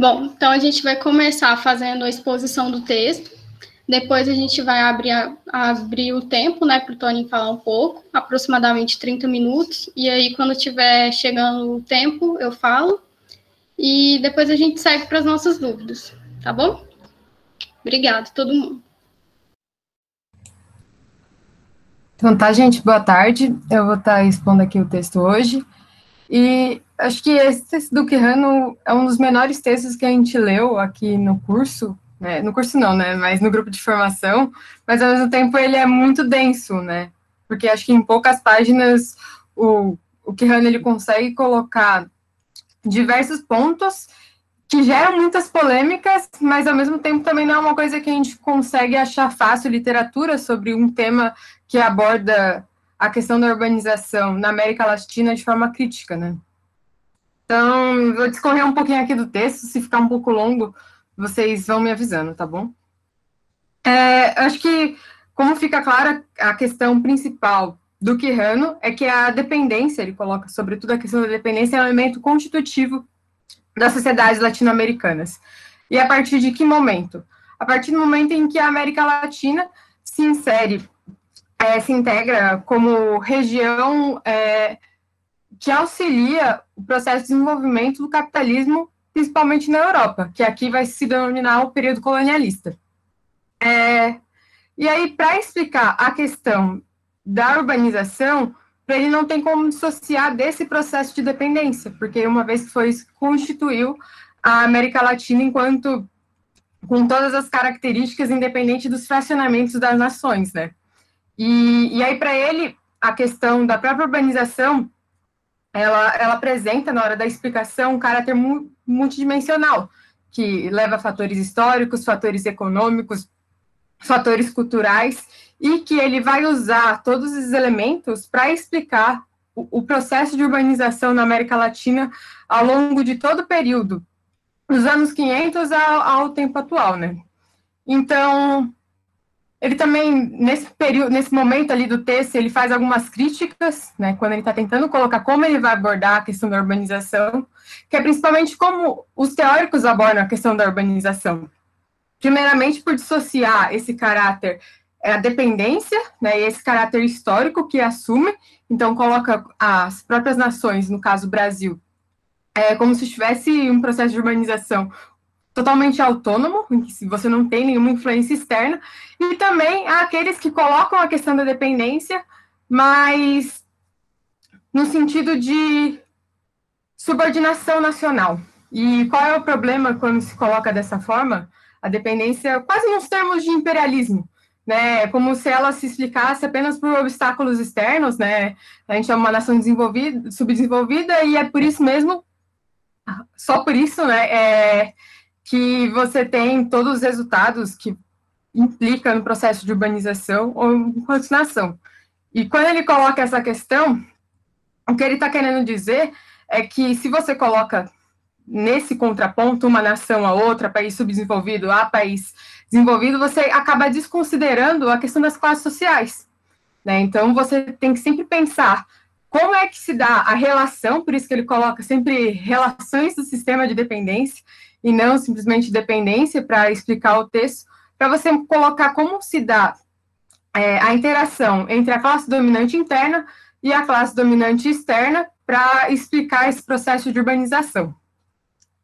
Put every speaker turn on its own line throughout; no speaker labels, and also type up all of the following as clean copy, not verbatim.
Bom, então a gente vai começar fazendo a exposição do texto, depois a gente vai abrir o tempo, né, para o Tony falar um pouco, aproximadamente 30 minutos, e aí quando tiver chegando o tempo, eu falo, e depois a gente segue para as nossas dúvidas, tá bom? Obrigada, todo mundo.
Então tá, gente, boa tarde. Eu vou estar expondo aqui o texto hoje. E acho que esse texto do Quijano é um dos menores textos que a gente leu aqui no curso, né? No curso não, né? Mas no grupo de formação. Mas ao mesmo tempo ele é muito denso, né? Porque acho que em poucas páginas o Quijano ele consegue colocar diversos pontos que geram muitas polêmicas, mas ao mesmo tempo também não é uma coisa que a gente consegue achar fácil literatura sobre um tema que aborda a questão da urbanização na América Latina de forma crítica, né? Então, vou discorrer um pouquinho aqui do texto, se ficar um pouco longo, vocês vão me avisando, tá bom? Acho que, como fica clara, a questão principal do Quijano é que a dependência, ele coloca sobretudo a questão da dependência, é um elemento constitutivo das sociedades latino-americanas. E a partir de que momento? A partir do momento em que a América Latina se integra como região que auxilia o processo de desenvolvimento do capitalismo, principalmente na Europa, que aqui vai se denominar o período colonialista. E aí, para explicar a questão da urbanização, para ele não tem como dissociar desse processo de dependência, porque uma vez que foi isso que constituiu a América Latina enquanto com todas as características independente dos fracionamentos das nações, né? E aí, para ele, a questão da própria urbanização, ela apresenta, na hora da explicação, um caráter multidimensional, que leva a fatores históricos, fatores econômicos, fatores culturais, e que ele vai usar todos esses elementos para explicar o processo de urbanização na América Latina ao longo de todo o período, dos anos 500 ao tempo atual, né? Então, ele também, nesse momento ali do texto, ele faz algumas críticas, né, quando ele está tentando colocar como ele vai abordar a questão da urbanização, que é principalmente como os teóricos abordam a questão da urbanização. Primeiramente, por dissociar esse caráter, a dependência, né, e esse caráter histórico que assume, então coloca as próprias nações, no caso o Brasil, como se tivesse um processo de urbanização totalmente autônomo, em que você não tem nenhuma influência externa, e também há aqueles que colocam a questão da dependência, mas no sentido de subordinação nacional. E qual é o problema quando se coloca dessa forma? A dependência, quase nos termos de imperialismo, né? Como se ela se explicasse apenas por obstáculos externos, né? A gente é uma nação subdesenvolvida, e é por isso mesmo, só por isso, né? Que você tem todos os resultados que implica no processo de urbanização ou continuação. E quando ele coloca essa questão, o que ele está querendo dizer é que se você coloca nesse contraponto uma nação a outra, país subdesenvolvido a país desenvolvido, você acaba desconsiderando a questão das classes sociais, né? Então, você tem que sempre pensar como é que se dá a relação, por isso que ele coloca sempre relações do sistema de dependência, e não simplesmente dependência, para explicar o texto, para você colocar como se dá a interação entre a classe dominante interna e a classe dominante externa, para explicar esse processo de urbanização.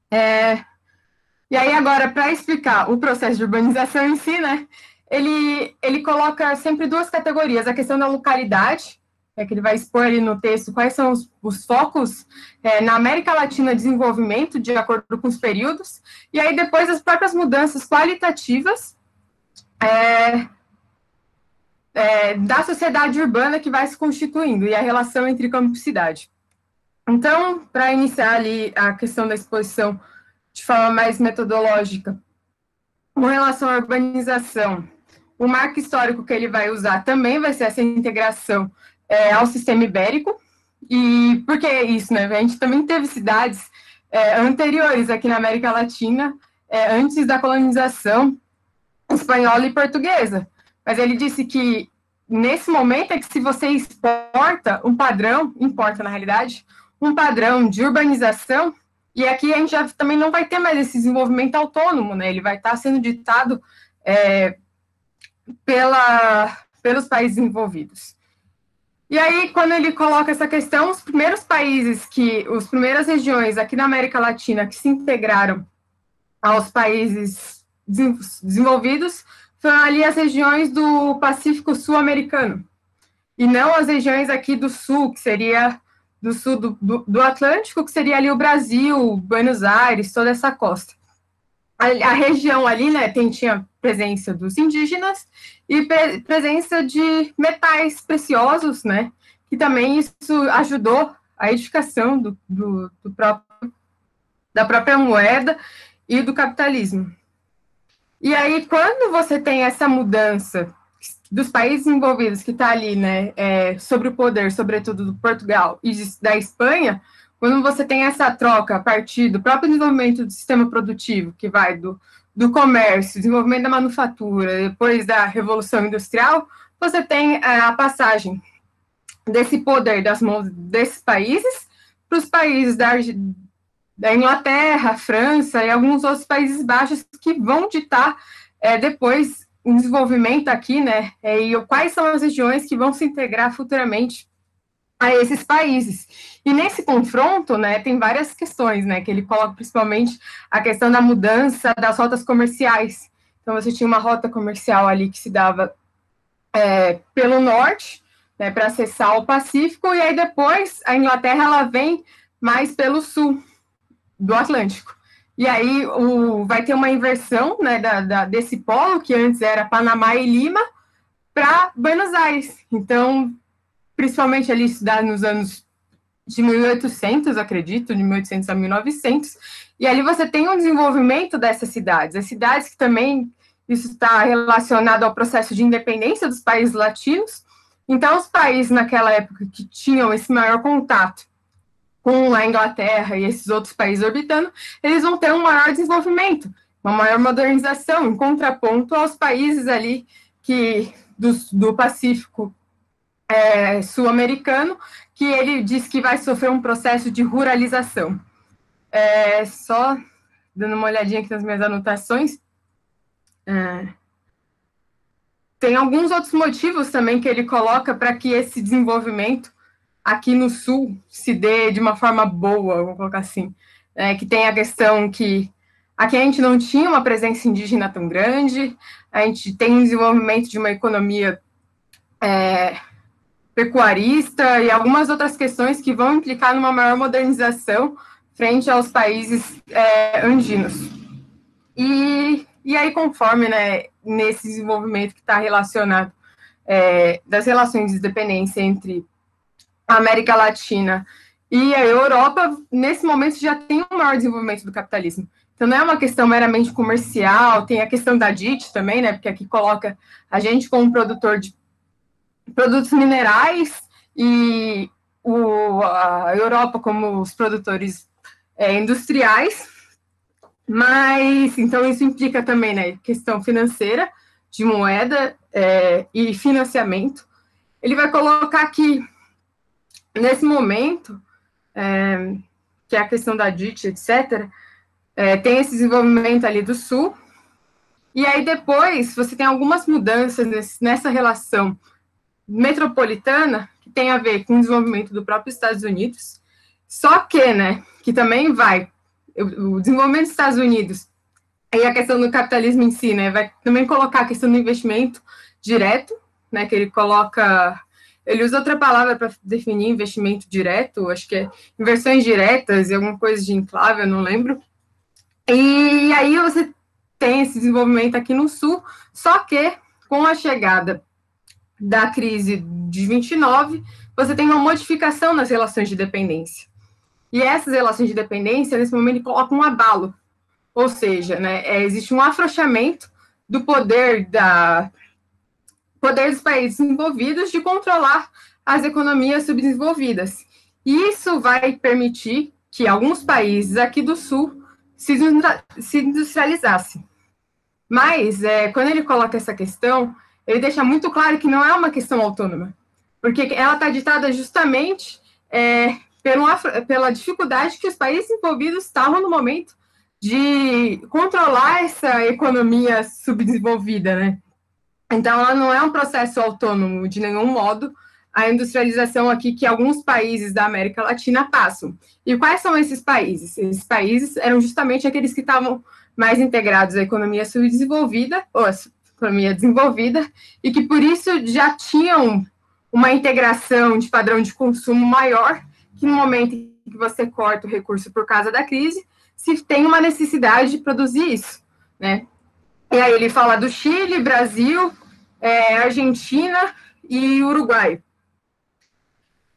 E aí, agora, para explicar o processo de urbanização em si, né, ele coloca sempre duas categorias, a questão da localidade, que ele vai expor ali no texto quais são os focos na América Latina de desenvolvimento, de acordo com os períodos, e aí depois as próprias mudanças qualitativas da sociedade urbana que vai se constituindo, e a relação entre campo e cidade. Então, para iniciar ali a questão da exposição de forma mais metodológica, com relação à urbanização, o marco histórico que ele vai usar também vai ser essa integração ao sistema ibérico. E por que isso, né? A gente também teve cidades anteriores aqui na América Latina, antes da colonização espanhola e portuguesa. Mas ele disse que, nesse momento, é que se você exporta um padrão, importa na realidade, um padrão de urbanização, E aqui a gente já também não vai ter mais esse desenvolvimento autônomo, né? Ele vai estar sendo ditado pelos países envolvidos. E aí, quando ele coloca essa questão, os primeiras regiões aqui na América Latina que se integraram aos países desenvolvidos foram ali as regiões do Pacífico Sul-Americano, e não as regiões aqui do Sul, que seria do Sul do Atlântico, que seria ali o Brasil, Buenos Aires, toda essa costa. A região ali, né, tinha presença dos indígenas e presença de metais preciosos, né, que também isso ajudou a edificação da própria moeda e do capitalismo. E aí, quando você tem essa mudança dos países envolvidos que está ali, né, sobre o poder, sobretudo do Portugal e da Espanha, quando você tem essa troca a partir do próprio desenvolvimento do sistema produtivo, que vai do comércio, desenvolvimento da manufatura, depois da Revolução Industrial, você tem a passagem desse poder das mãos desses países para os países da Inglaterra, França e alguns outros Países Baixos que vão ditar depois o desenvolvimento aqui, né, e quais são as regiões que vão se integrar futuramente a esses países. E nesse confronto, né, tem várias questões, né, que ele coloca principalmente a questão da mudança das rotas comerciais. Então, você tinha uma rota comercial ali que se dava pelo norte, né, para acessar o Pacífico, e aí depois a Inglaterra ela vem mais pelo sul do Atlântico. E aí vai ter uma inversão, né, desse polo, que antes era Panamá e Lima, para Buenos Aires. Então, principalmente ali estudado nos anos de 1800, acredito, de 1800 a 1900, e ali você tem um desenvolvimento dessas cidades, as cidades que também, isso está relacionado ao processo de independência dos países latinos. Então, os países naquela época que tinham esse maior contato com a Inglaterra e esses outros países orbitando, eles vão ter um maior desenvolvimento, uma maior modernização, em contraponto aos países ali do Pacífico sul-americano, que ele diz que vai sofrer um processo de ruralização. Só dando uma olhadinha aqui nas minhas anotações, tem alguns outros motivos também que ele coloca para que esse desenvolvimento aqui no Sul se dê de uma forma boa, vou colocar assim, que tem a questão que aqui a gente não tinha uma presença indígena tão grande, a gente tem um desenvolvimento de uma economia pecuarista e algumas outras questões que vão implicar numa maior modernização frente aos países andinos. E aí, conforme, né, nesse desenvolvimento que está relacionado das relações de dependência entre a América Latina e a Europa, nesse momento já tem um maior desenvolvimento do capitalismo. Então, não é uma questão meramente comercial, tem a questão da DIT também, né, porque aqui coloca a gente como produtor de produtos minerais e a Europa como os produtores industriais, mas, então, isso implica também, né, questão financeira, de moeda e financiamento. Ele vai colocar que, nesse momento, que é a questão da DIT, etc., tem esse desenvolvimento ali do Sul, e aí depois você tem algumas mudanças nessa relação metropolitana, que tem a ver com o desenvolvimento do próprio Estados Unidos, só que, né, que também o desenvolvimento dos Estados Unidos e a questão do capitalismo em si, né, vai também colocar a questão do investimento direto, né, que ele usa outra palavra para definir investimento direto, acho que é inversões diretas e alguma coisa de enclave, eu não lembro. E aí você tem esse desenvolvimento aqui no Sul, só que com a chegada da crise de 29, você tem uma modificação nas relações de dependência. E essas relações de dependência, nesse momento, colocam um abalo. Ou seja, né, existe um afrouxamento do poder dos países envolvidos de controlar as economias subdesenvolvidas. E isso vai permitir que alguns países aqui do Sul se industrializassem. Mas, quando ele coloca essa questão, ele deixa muito claro que não é uma questão autônoma, porque ela está ditada justamente pela dificuldade que os países envolvidos estavam no momento de controlar essa economia subdesenvolvida, né? Então, ela não é um processo autônomo de nenhum modo, a industrialização aqui que alguns países da América Latina passam. E quais são esses países? Esses países eram justamente aqueles que estavam mais integrados à economia subdesenvolvida, ou à economia desenvolvida, e que por isso já tinham uma integração de padrão de consumo maior, que no momento em que você corta o recurso por causa da crise, se tem uma necessidade de produzir isso, né? E aí ele fala do Chile, Brasil, Argentina e Uruguai.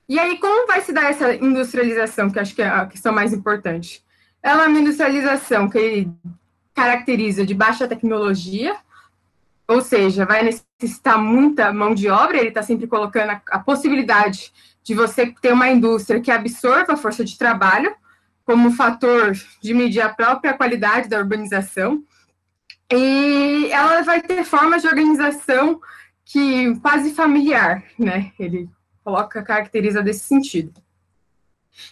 E aí, como vai se dar essa industrialização, que acho que é a questão mais importante? Ela é uma industrialização que caracteriza de baixa tecnologia, ou seja, vai necessitar muita mão de obra, ele está sempre colocando a possibilidade de você ter uma indústria que absorva a força de trabalho, como fator de medir a própria qualidade da urbanização, e ela vai ter formas de organização que quase familiar, né? Ele caracteriza desse sentido.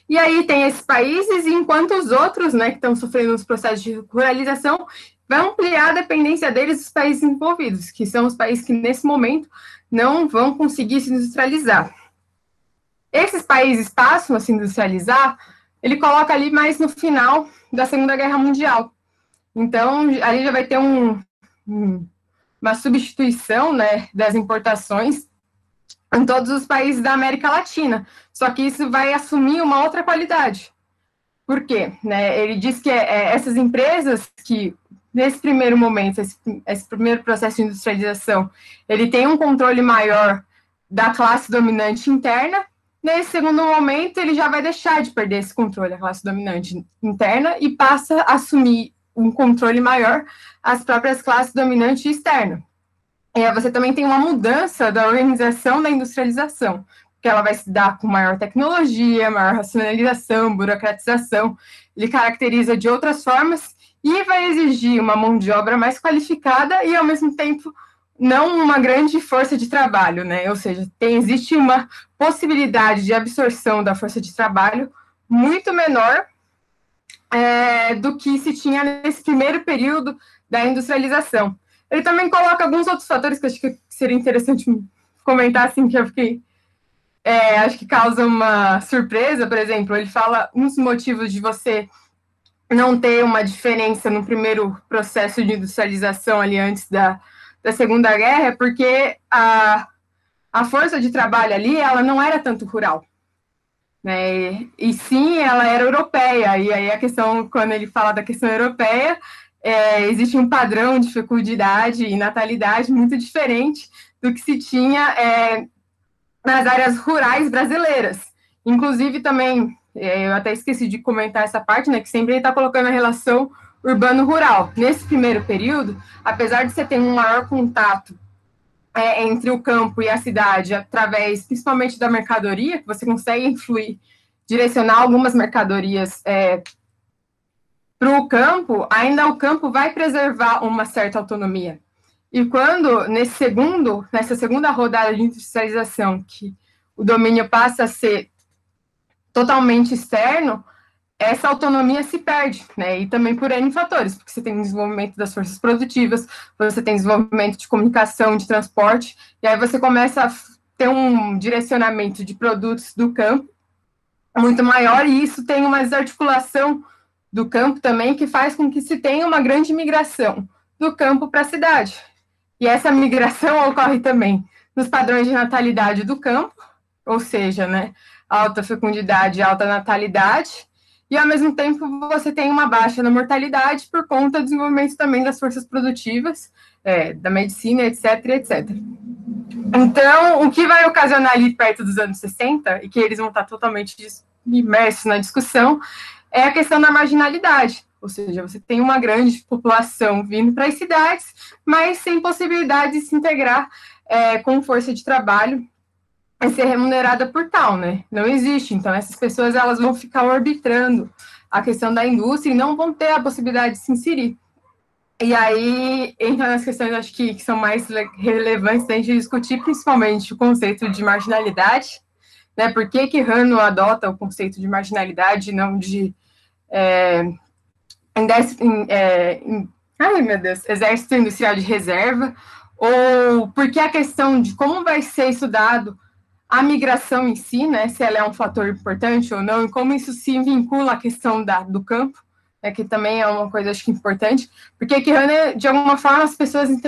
E aí tem esses países, enquanto os outros, né, que estão sofrendo os processos de ruralização, vão ampliar a dependência deles dos países envolvidos, que são os países que, nesse momento, não vão conseguir se industrializar. Esses países passam a se industrializar, ele coloca ali mais no final da Segunda Guerra Mundial. Então, ali já vai ter uma substituição, né, das importações em todos os países da América Latina. Só que isso vai assumir uma outra qualidade. Por quê? Né, ele diz que essas empresas que, nesse primeiro momento, esse primeiro processo de industrialização, ele tem um controle maior da classe dominante interna. Nesse segundo momento, ele já vai deixar de perder esse controle da classe dominante interna e passa a assumir um controle maior às próprias classes dominantes externas. E aí você também tem uma mudança da organização da industrialização, que ela vai se dar com maior tecnologia, maior racionalização, burocratização. Ele caracteriza de outras formas e vai exigir uma mão de obra mais qualificada e, ao mesmo tempo, não uma grande força de trabalho, né? Ou seja, existe uma possibilidade de absorção da força de trabalho muito menor do que se tinha nesse primeiro período da industrialização. Ele também coloca alguns outros fatores que eu acho que seria interessante comentar, assim, que eu fiquei, acho que causa uma surpresa. Por exemplo, ele fala uns motivos de você não ter uma diferença no primeiro processo de industrialização ali antes da Segunda Guerra, porque a força de trabalho ali, ela não era tanto rural, né? E sim, ela era europeia. E aí a questão, quando ele fala da questão europeia, existe um padrão de fecundidade e natalidade muito diferente do que se tinha nas áreas rurais brasileiras. Inclusive também, eu até esqueci de comentar essa parte, né, que sempre ele está colocando a relação urbano-rural. Nesse primeiro período, apesar de você ter um maior contato entre o campo e a cidade, através principalmente da mercadoria, que você consegue influir, direcionar algumas mercadorias para o campo, ainda o campo vai preservar uma certa autonomia. E quando, nessa segunda rodada de industrialização, que o domínio passa a ser totalmente externo, essa autonomia se perde, né? E também por N fatores, porque você tem desenvolvimento das forças produtivas, você tem desenvolvimento de comunicação, de transporte, e aí você começa a ter um direcionamento de produtos do campo muito maior, e isso tem uma desarticulação do campo também, que faz com que se tenha uma grande migração do campo para a cidade. E essa migração ocorre também nos padrões de natalidade do campo, ou seja, né, alta fecundidade, alta natalidade, e ao mesmo tempo você tem uma baixa na mortalidade por conta do desenvolvimento também das forças produtivas, da medicina, etc, etc. Então, o que vai ocasionar ali perto dos anos 60, e que eles vão estar totalmente imersos na discussão, é a questão da marginalidade, ou seja, você tem uma grande população vindo para as cidades, mas sem possibilidade de se integrar com força de trabalho e ser remunerada por tal, né? Não existe. Então, essas pessoas elas vão ficar arbitrando a questão da indústria e não vão ter a possibilidade de se inserir. E aí, entra nas questões, acho que são mais relevantes da gente discutir, principalmente o conceito de marginalidade, né? Por que que Hanno adota o conceito de marginalidade, não de ai, meu Deus, exército industrial de reserva? Ou por que a questão de como vai ser estudado a migração em si, né, se ela é um fator importante ou não, e como isso se vincula à questão do campo, né, que também é uma coisa, acho que, importante, porque que Hanno, de alguma forma,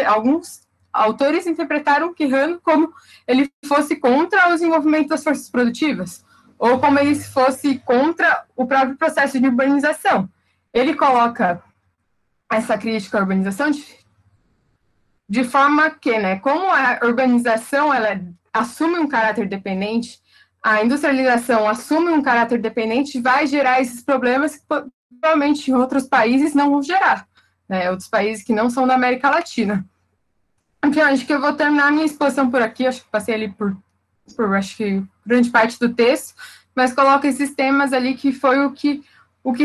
alguns autores interpretaram que Hanno como ele fosse contra o desenvolvimento das forças produtivas, ou como ele fosse contra o próprio processo de urbanização. Ele coloca essa crítica à urbanização de forma que, né, como a urbanização ela assume um caráter dependente, a industrialização assume um caráter dependente, vai gerar esses problemas que provavelmente em outros países não vão gerar, né, outros países que não são da América Latina. Então, acho que eu vou terminar a minha exposição por aqui, acho que passei ali por acho que grande parte do texto, mas coloco esses temas ali que foi o que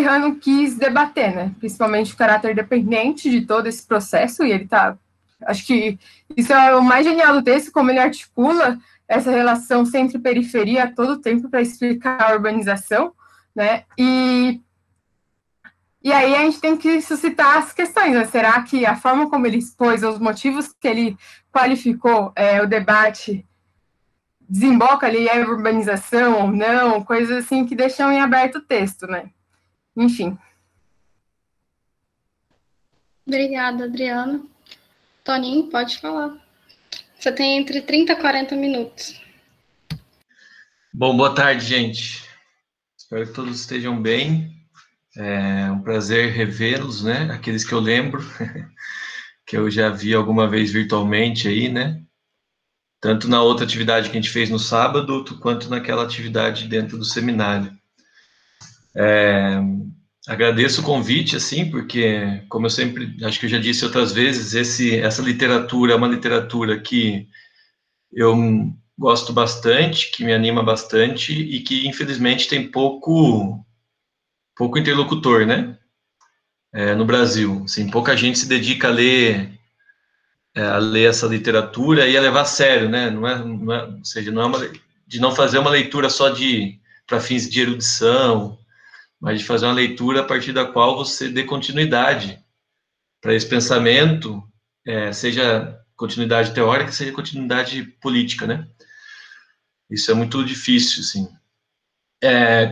Hanno quis debater, né, principalmente o caráter dependente de todo esse processo, e ele está. Acho que isso é o mais genial do texto, como ele articula essa relação centro-periferia a todo tempo para explicar a urbanização, né? E aí a gente tem que suscitar as questões, né? Será que a forma como ele expôs, os motivos que ele qualificou o debate, desemboca ali a urbanização ou não, coisas assim que deixam em aberto o texto, né? Enfim.
Obrigada, Adriana. Toninho, pode falar. Você tem entre 30 e 40 minutos.
Bom, boa tarde, gente. Espero que todos estejam bem. É um prazer revê-los, né? Aqueles que eu lembro, que eu já vi alguma vez virtualmente aí, né? Tanto na outra atividade que a gente fez no sábado, quanto naquela atividade dentro do seminário. Agradeço o convite, assim, porque, como eu sempre, acho que eu já disse outras vezes, essa literatura é uma literatura que eu gosto bastante, que me anima bastante e que, infelizmente, tem pouco interlocutor, né? No Brasil. Assim, pouca gente se dedica a ler essa literatura e a levar a sério, né? Ou seja, de não fazer uma leitura só para fins de erudição, mas de fazer uma leitura a partir da qual você dê continuidade para esse pensamento, seja continuidade teórica, seja continuidade política, né? Isso é muito difícil, assim.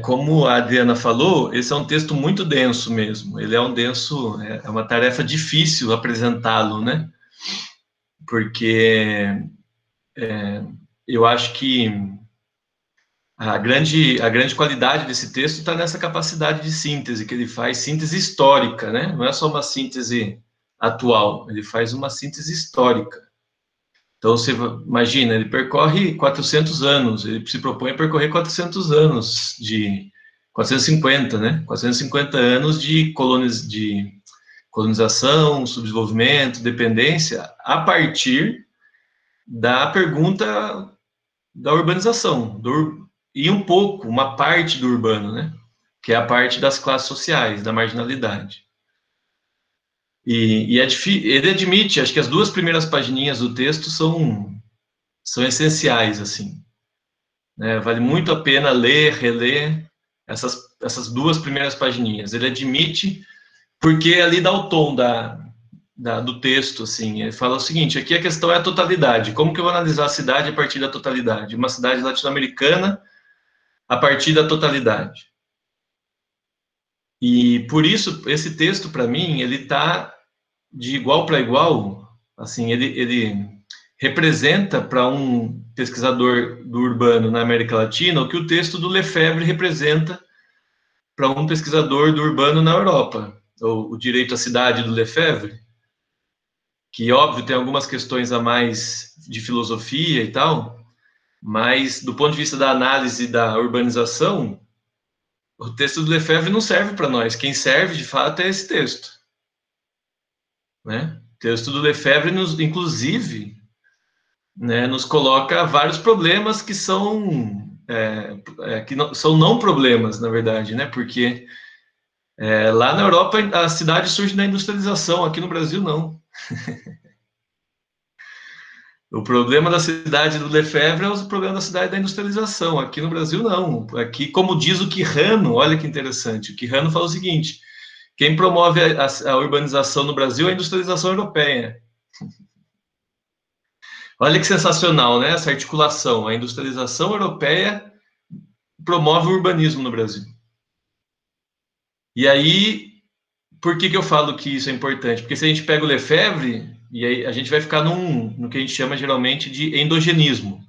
Como a Adriana falou, esse é um texto muito denso mesmo. Ele é é uma tarefa difícil apresentá-lo, né? Porque eu acho que a grande qualidade desse texto está nessa capacidade de síntese que ele faz, síntese histórica, né? Não é só uma síntese atual, ele faz uma síntese histórica. Então, você imagina, ele percorre 400 anos, ele se propõe a percorrer 400 anos 450, né? 450 anos de colonização, subdesenvolvimento, dependência, a partir da pergunta da urbanização, e um pouco, uma parte do urbano, né? Que é a parte das classes sociais, da marginalidade. E ele admite, acho que as duas primeiras pagininhas do texto são essenciais, assim. Né? Vale muito a pena ler, reler essas duas primeiras pagininhas. Ele admite, porque ali dá o tom do texto, assim. Ele fala o seguinte: aqui a questão é a totalidade. Como que eu vou analisar a cidade a partir da totalidade? Uma cidade latino-americana a partir da totalidade. E por isso, esse texto, para mim, ele está de igual para igual, assim, ele representa para um pesquisador do urbano na América Latina o que o texto do Lefebvre representa para um pesquisador do urbano na Europa, o direito à cidade do Lefebvre, que, óbvio, tem algumas questões a mais de filosofia e tal, mas, do ponto de vista da análise da urbanização, o texto do Lefebvre não serve para nós. Quem serve, de fato, é esse texto. Né? O texto do Lefebvre, inclusive, né, nos coloca vários problemas que são não problemas, na verdade, né? Porque lá na Europa a cidade surge na industrialização, aqui no Brasil não. O problema da cidade do Lefebvre é o problema da cidade da industrialização. Aqui no Brasil, não. Aqui, como diz o Quijano, olha que interessante, o Quijano fala o seguinte: quem promove a urbanização no Brasil é a industrialização europeia. Olha que sensacional, né? Essa articulação. A industrialização europeia promove o urbanismo no Brasil. E aí, por que eu falo que isso é importante? Porque se a gente pega o Lefebvre, e aí a gente vai ficar no que a gente chama geralmente de endogenismo,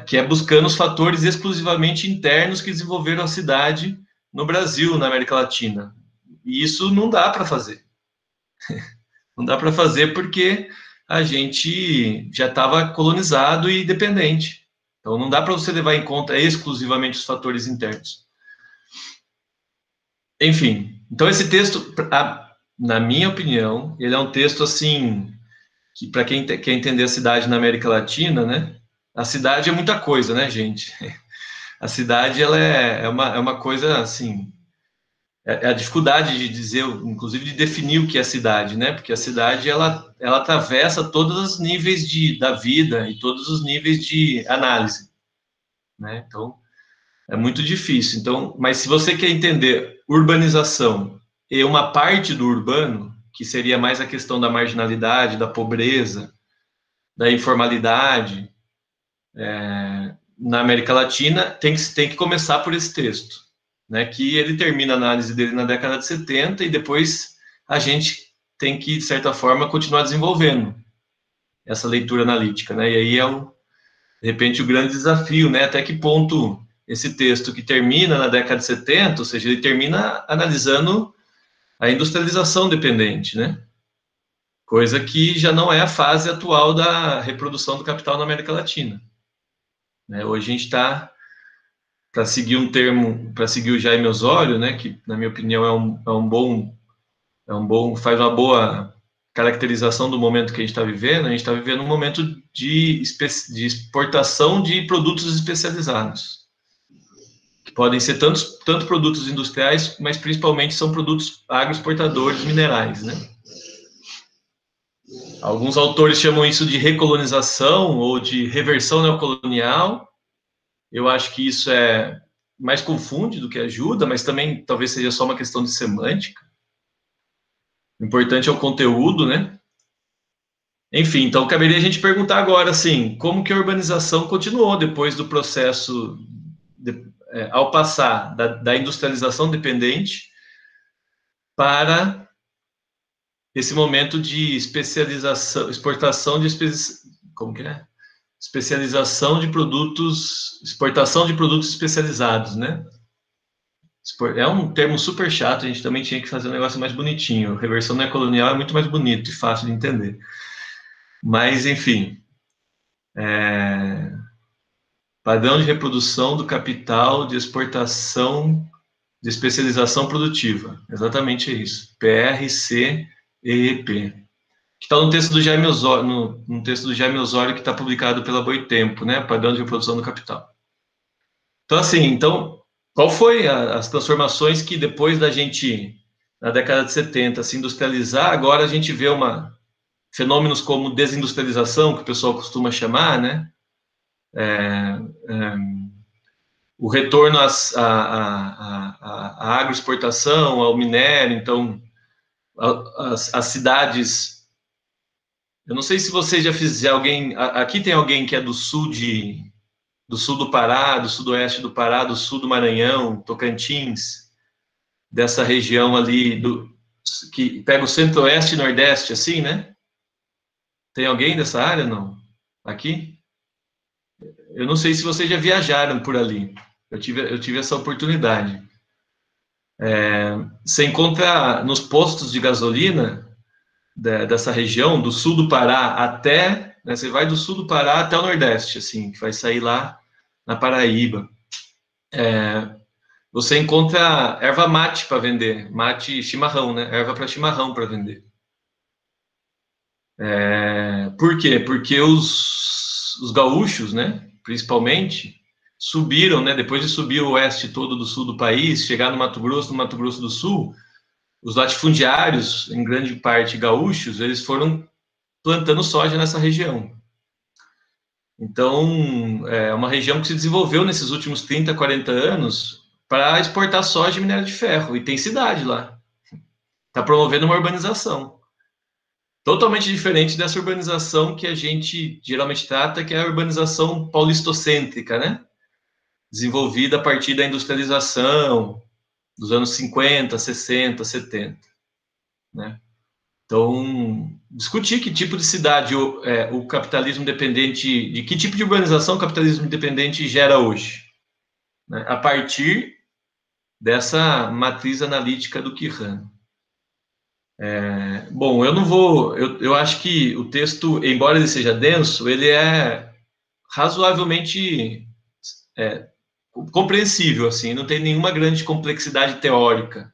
que é buscando os fatores exclusivamente internos que desenvolveram a cidade no Brasil, na América Latina. E isso não dá para fazer. Não dá para fazer porque a gente já estava colonizado e dependente. Então, não dá para você levar em conta exclusivamente os fatores internos. Enfim, então esse texto, na minha opinião, ele é um texto, assim, que para quem quer entender a cidade na América Latina, né? A cidade é muita coisa, né, gente? A cidade, ela é uma coisa, assim... É a dificuldade de dizer, inclusive de definir o que é cidade, né? Porque a cidade, ela atravessa todos os níveis da vida e todos os níveis de análise, né? Então, é muito difícil. Então, mas se você quer entender urbanização e uma parte do urbano, que seria mais a questão da marginalidade, da pobreza, da informalidade, na América Latina, tem que começar por esse texto, né, que ele termina a análise dele na década de 70 e depois a gente tem que, de certa forma, continuar desenvolvendo essa leitura analítica, né, e aí de repente, o grande desafio, né, até que ponto esse texto que termina na década de 70, ou seja, ele termina analisando a industrialização dependente, né, coisa que já não é a fase atual da reprodução do capital na América Latina, né, hoje a gente está, para seguir um termo, para seguir o Jaime Osório, né, que na minha opinião faz uma boa caracterização do momento que a gente está vivendo. A gente está vivendo um momento de exportação de produtos especializados, que podem ser tanto produtos industriais, mas principalmente são produtos agroexportadores minerais, né? Alguns autores chamam isso de recolonização ou de reversão neocolonial. Eu acho que isso mais confunde do que ajuda, mas também talvez seja só uma questão de semântica. O importante é o conteúdo, né? Enfim, então caberia a gente perguntar agora, assim, como que a urbanização continuou depois do processo, ao passar da industrialização dependente para esse momento de especialização, exportação de especialização de produtos, exportação de produtos especializados, né? É um termo super chato, a gente também tinha que fazer um negócio mais bonitinho. Reversão neocolonial é muito mais bonito e fácil de entender. Mas, enfim, padrão de reprodução do capital de exportação de especialização produtiva. Exatamente isso. PRCEP. Que está no texto do Jaime Osório, no texto do Jaime Osório, que está publicado pela Boitempo, né? Padrão de reprodução do capital. Então, assim, qual foi as transformações que depois da gente, na década de 70, se industrializar, agora a gente vê fenômenos como desindustrialização, que o pessoal costuma chamar, né? O retorno à agroexportação, ao minério. Então, as cidades... Eu não sei se vocês já fizeram, aqui tem alguém que é do sul do Pará, do sudoeste do Pará, do sul do Maranhão, Tocantins, dessa região ali, que pega o centro-oeste e nordeste, assim, né? Tem alguém dessa área, não? Aqui? Eu não sei se vocês já viajaram por ali. Eu tive essa oportunidade. Você encontra nos postos de gasolina dessa região, do sul do Pará até... Né, você vai do sul do Pará até o nordeste, assim, que vai sair lá na Paraíba. Você encontra erva mate para vender, mate chimarrão, né? Erva para chimarrão para vender. Por quê? Porque os gaúchos, né, principalmente, subiram, né, depois de subir o oeste todo do sul do país, chegar no Mato Grosso do Sul, os latifundiários, em grande parte gaúchos, eles foram plantando soja nessa região. Então, é uma região que se desenvolveu nesses últimos 30, 40 anos para exportar soja e minério de ferro, e tem cidade lá. Está promovendo uma urbanização. Totalmente diferente dessa urbanização que a gente geralmente trata, que é a urbanização paulistocêntrica, né? Desenvolvida a partir da industrialização dos anos 50, 60, 70, né? Então, discutir que tipo de cidade o capitalismo dependente, de que tipo de urbanização o capitalismo independente gera hoje, né? A partir dessa matriz analítica do Kihano. Bom, eu não vou, eu acho que o texto, embora ele seja denso, ele é razoavelmente compreensível, assim, não tem nenhuma grande complexidade teórica.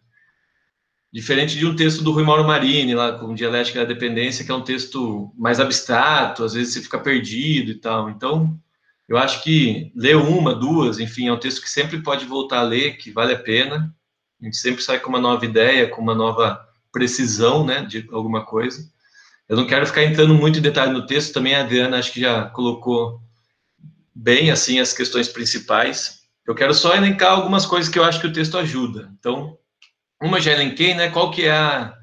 Diferente de um texto do Rui Mauro Marini, lá com Dialética da Dependência, que é um texto mais abstrato, às vezes você fica perdido e tal. Então, eu acho que ler uma, duas, enfim, é um texto que sempre pode voltar a ler, que vale a pena. A gente sempre sai com uma nova ideia, com uma nova precisão, né, de alguma coisa. Eu não quero ficar entrando muito em detalhe no texto, também a Adriana acho que já colocou bem, assim, as questões principais. Eu quero só elencar algumas coisas que eu acho que o texto ajuda. Então, uma já elenquei, né? Qual que é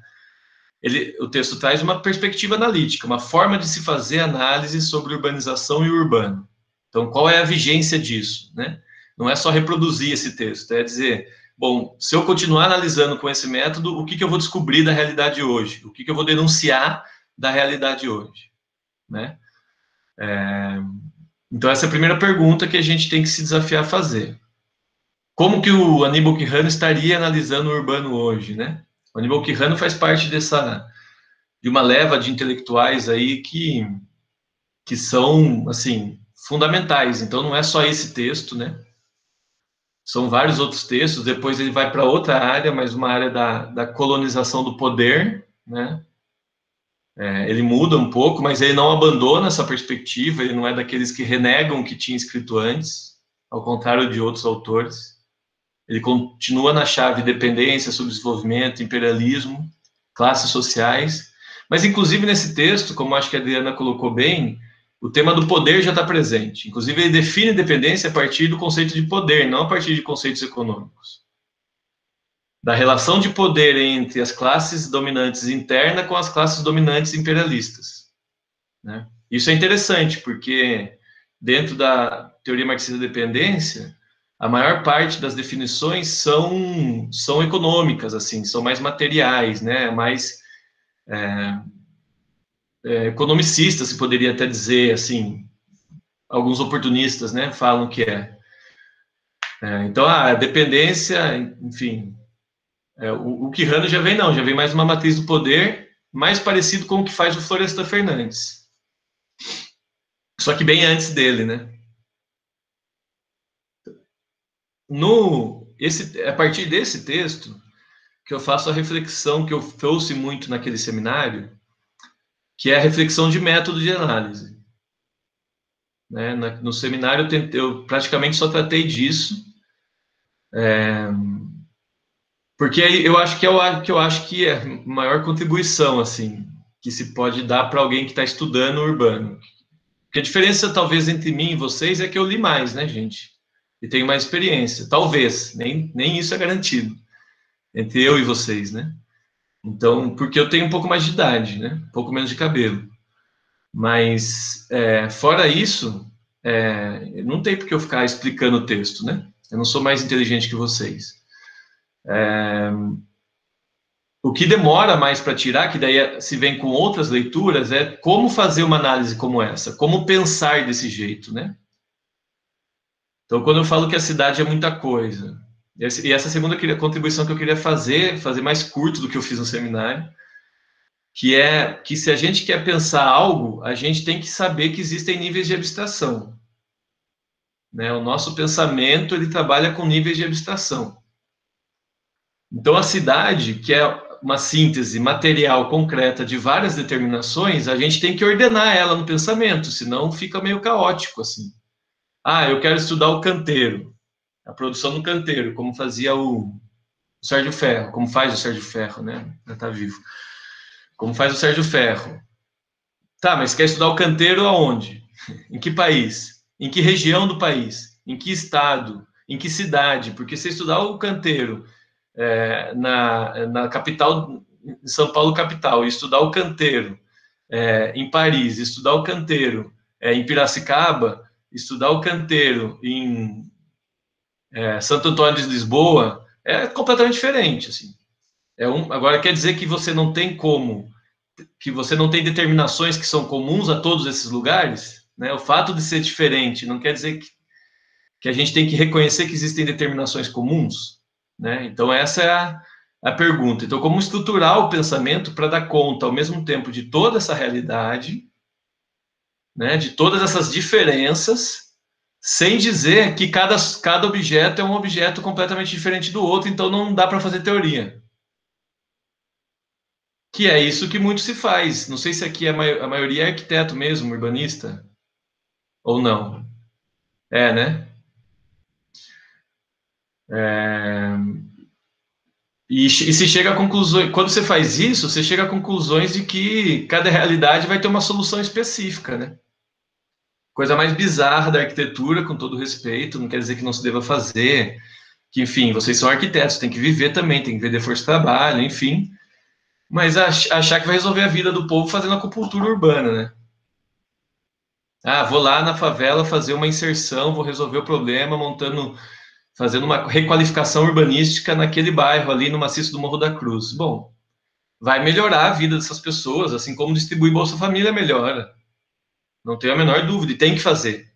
o texto traz uma perspectiva analítica, uma forma de se fazer análise sobre urbanização e urbano. Então, qual é a vigência disso, né? Não é só reproduzir esse texto, é dizer, bom, se eu continuar analisando com esse método, o que eu vou descobrir da realidade hoje? O que eu vou denunciar da realidade hoje, né? Então, essa é a primeira pergunta que a gente tem que se desafiar a fazer. Como que o Aníbal Quijano estaria analisando o urbano hoje, né? O Aníbal Quijano faz parte de uma leva de intelectuais aí que são, assim, fundamentais. Então, não é só esse texto, né? São vários outros textos. Depois ele vai para outra área, mas uma área da colonização do poder, né? Ele muda um pouco, mas ele não abandona essa perspectiva. Ele não é daqueles que renegam o que tinha escrito antes, ao contrário de outros autores. Ele continua na chave dependência, subdesenvolvimento, imperialismo, classes sociais, mas inclusive nesse texto, como acho que a Adriana colocou bem, o tema do poder já está presente. Inclusive ele define dependência a partir do conceito de poder, não a partir de conceitos econômicos. Da relação de poder entre as classes dominantes internas com as classes dominantes imperialistas, né? Isso é interessante, porque dentro da teoria marxista da dependência, a maior parte das definições são econômicas, assim, são mais materiais, né? Mais economicistas, se poderia até dizer, assim, alguns oportunistas, né? Falam que então, a dependência, enfim, o Quijano já vem mais uma matriz do poder, mais parecido com o que faz o Florestan Fernandes. Só que bem antes dele, né? A partir desse texto, que eu faço a reflexão que eu trouxe muito naquele seminário, que é a reflexão de método de análise. Né? No seminário eu praticamente só tratei disso, porque eu acho que é a maior contribuição, assim, que se pode dar para alguém que está estudando o urbano. Porque a diferença, talvez, entre mim e vocês é que eu li mais, né, gente? E tenho mais experiência. Talvez, nem isso é garantido. Entre eu e vocês, né? Então, porque eu tenho um pouco mais de idade, né? Um pouco menos de cabelo. Mas, fora isso, não tem por que eu ficar explicando o texto, né? Eu não sou mais inteligente que vocês. O que demora mais para tirar, que daí se vem com outras leituras, é como fazer uma análise como essa, como pensar desse jeito, né? Então, quando eu falo que a cidade é muita coisa, e essa segunda contribuição que eu queria fazer mais curto do que eu fiz no seminário, que é que se a gente quer pensar algo, a gente tem que saber que existem níveis de abstração, né? O nosso pensamento, ele trabalha com níveis de abstração. Então, a cidade, que é uma síntese material concreta de várias determinações, a gente tem que ordenar ela no pensamento, senão fica meio caótico, assim. Eu quero estudar o canteiro, a produção do canteiro, como fazia o Sérgio Ferro, como faz o Sérgio Ferro, né? Já está vivo. Como faz o Sérgio Ferro. Tá, mas quer estudar o canteiro aonde? Em que país? Em que região do país? Em que estado? Em que cidade? Porque se estudar o canteiro na capital, em São Paulo capital, e estudar o canteiro em Paris, estudar o canteiro em Piracicaba, estudar o canteiro em Santo Antônio de Lisboa, é completamente diferente, assim. Agora, quer dizer que você não tem que você não tem determinações que são comuns a todos esses lugares, né? O fato de ser diferente não quer dizer que a gente tem que reconhecer que existem determinações comuns, né? Então, essa é a pergunta. Então, como estruturar o pensamento para dar conta, ao mesmo tempo, de toda essa realidade, né? De todas essas diferenças, sem dizer que cada objeto é um objeto completamente diferente do outro, então não dá para fazer teoria. Que é isso que muito se faz. Não sei se aqui a maioria é arquiteto mesmo, urbanista, ou não. Né? E se chega a conclusões... Quando você faz isso, você chega a conclusões de que cada realidade vai ter uma solução específica, né? Coisa mais bizarra da arquitetura, com todo respeito, não quer dizer que não se deva fazer, que, enfim, vocês são arquitetos, tem que viver também, tem que vender força de trabalho, enfim... Mas achar que vai resolver a vida do povo fazendo acupuntura urbana, né? Vou lá na favela fazer uma inserção, vou resolver o problema fazendo uma requalificação urbanística naquele bairro ali no maciço do Morro da Cruz. Bom, vai melhorar a vida dessas pessoas, assim como distribuir Bolsa Família melhora. Não tenho a menor dúvida, e tem que fazer,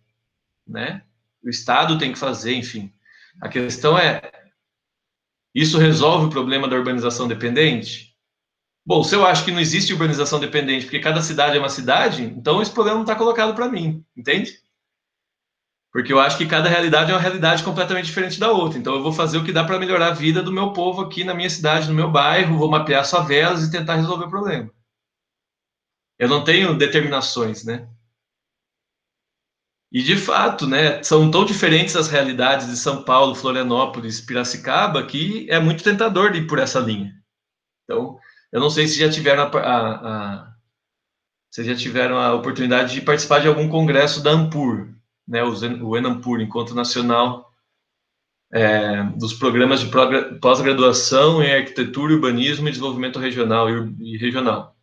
né? O Estado tem que fazer, enfim. A questão isso resolve o problema da urbanização dependente? Bom, se eu acho que não existe urbanização dependente porque cada cidade é uma cidade, então esse problema não está colocado para mim, entende? Porque eu acho que cada realidade é uma realidade completamente diferente da outra. Então eu vou fazer o que dá para melhorar a vida do meu povo aqui na minha cidade, no meu bairro, vou mapear as favelas e tentar resolver o problema. Eu não tenho determinações, né? E de fato, né, são tão diferentes as realidades de São Paulo, Florianópolis, Piracicaba, que é muito tentador de ir por essa linha. Então, eu não sei se já tiveram vocês já tiveram a oportunidade de participar de algum congresso da ANPUR, né, o ENAMPUR, Encontro Nacional dos Programas de Pós-Graduação em Arquitetura, Urbanismo e Desenvolvimento Regional e Regional.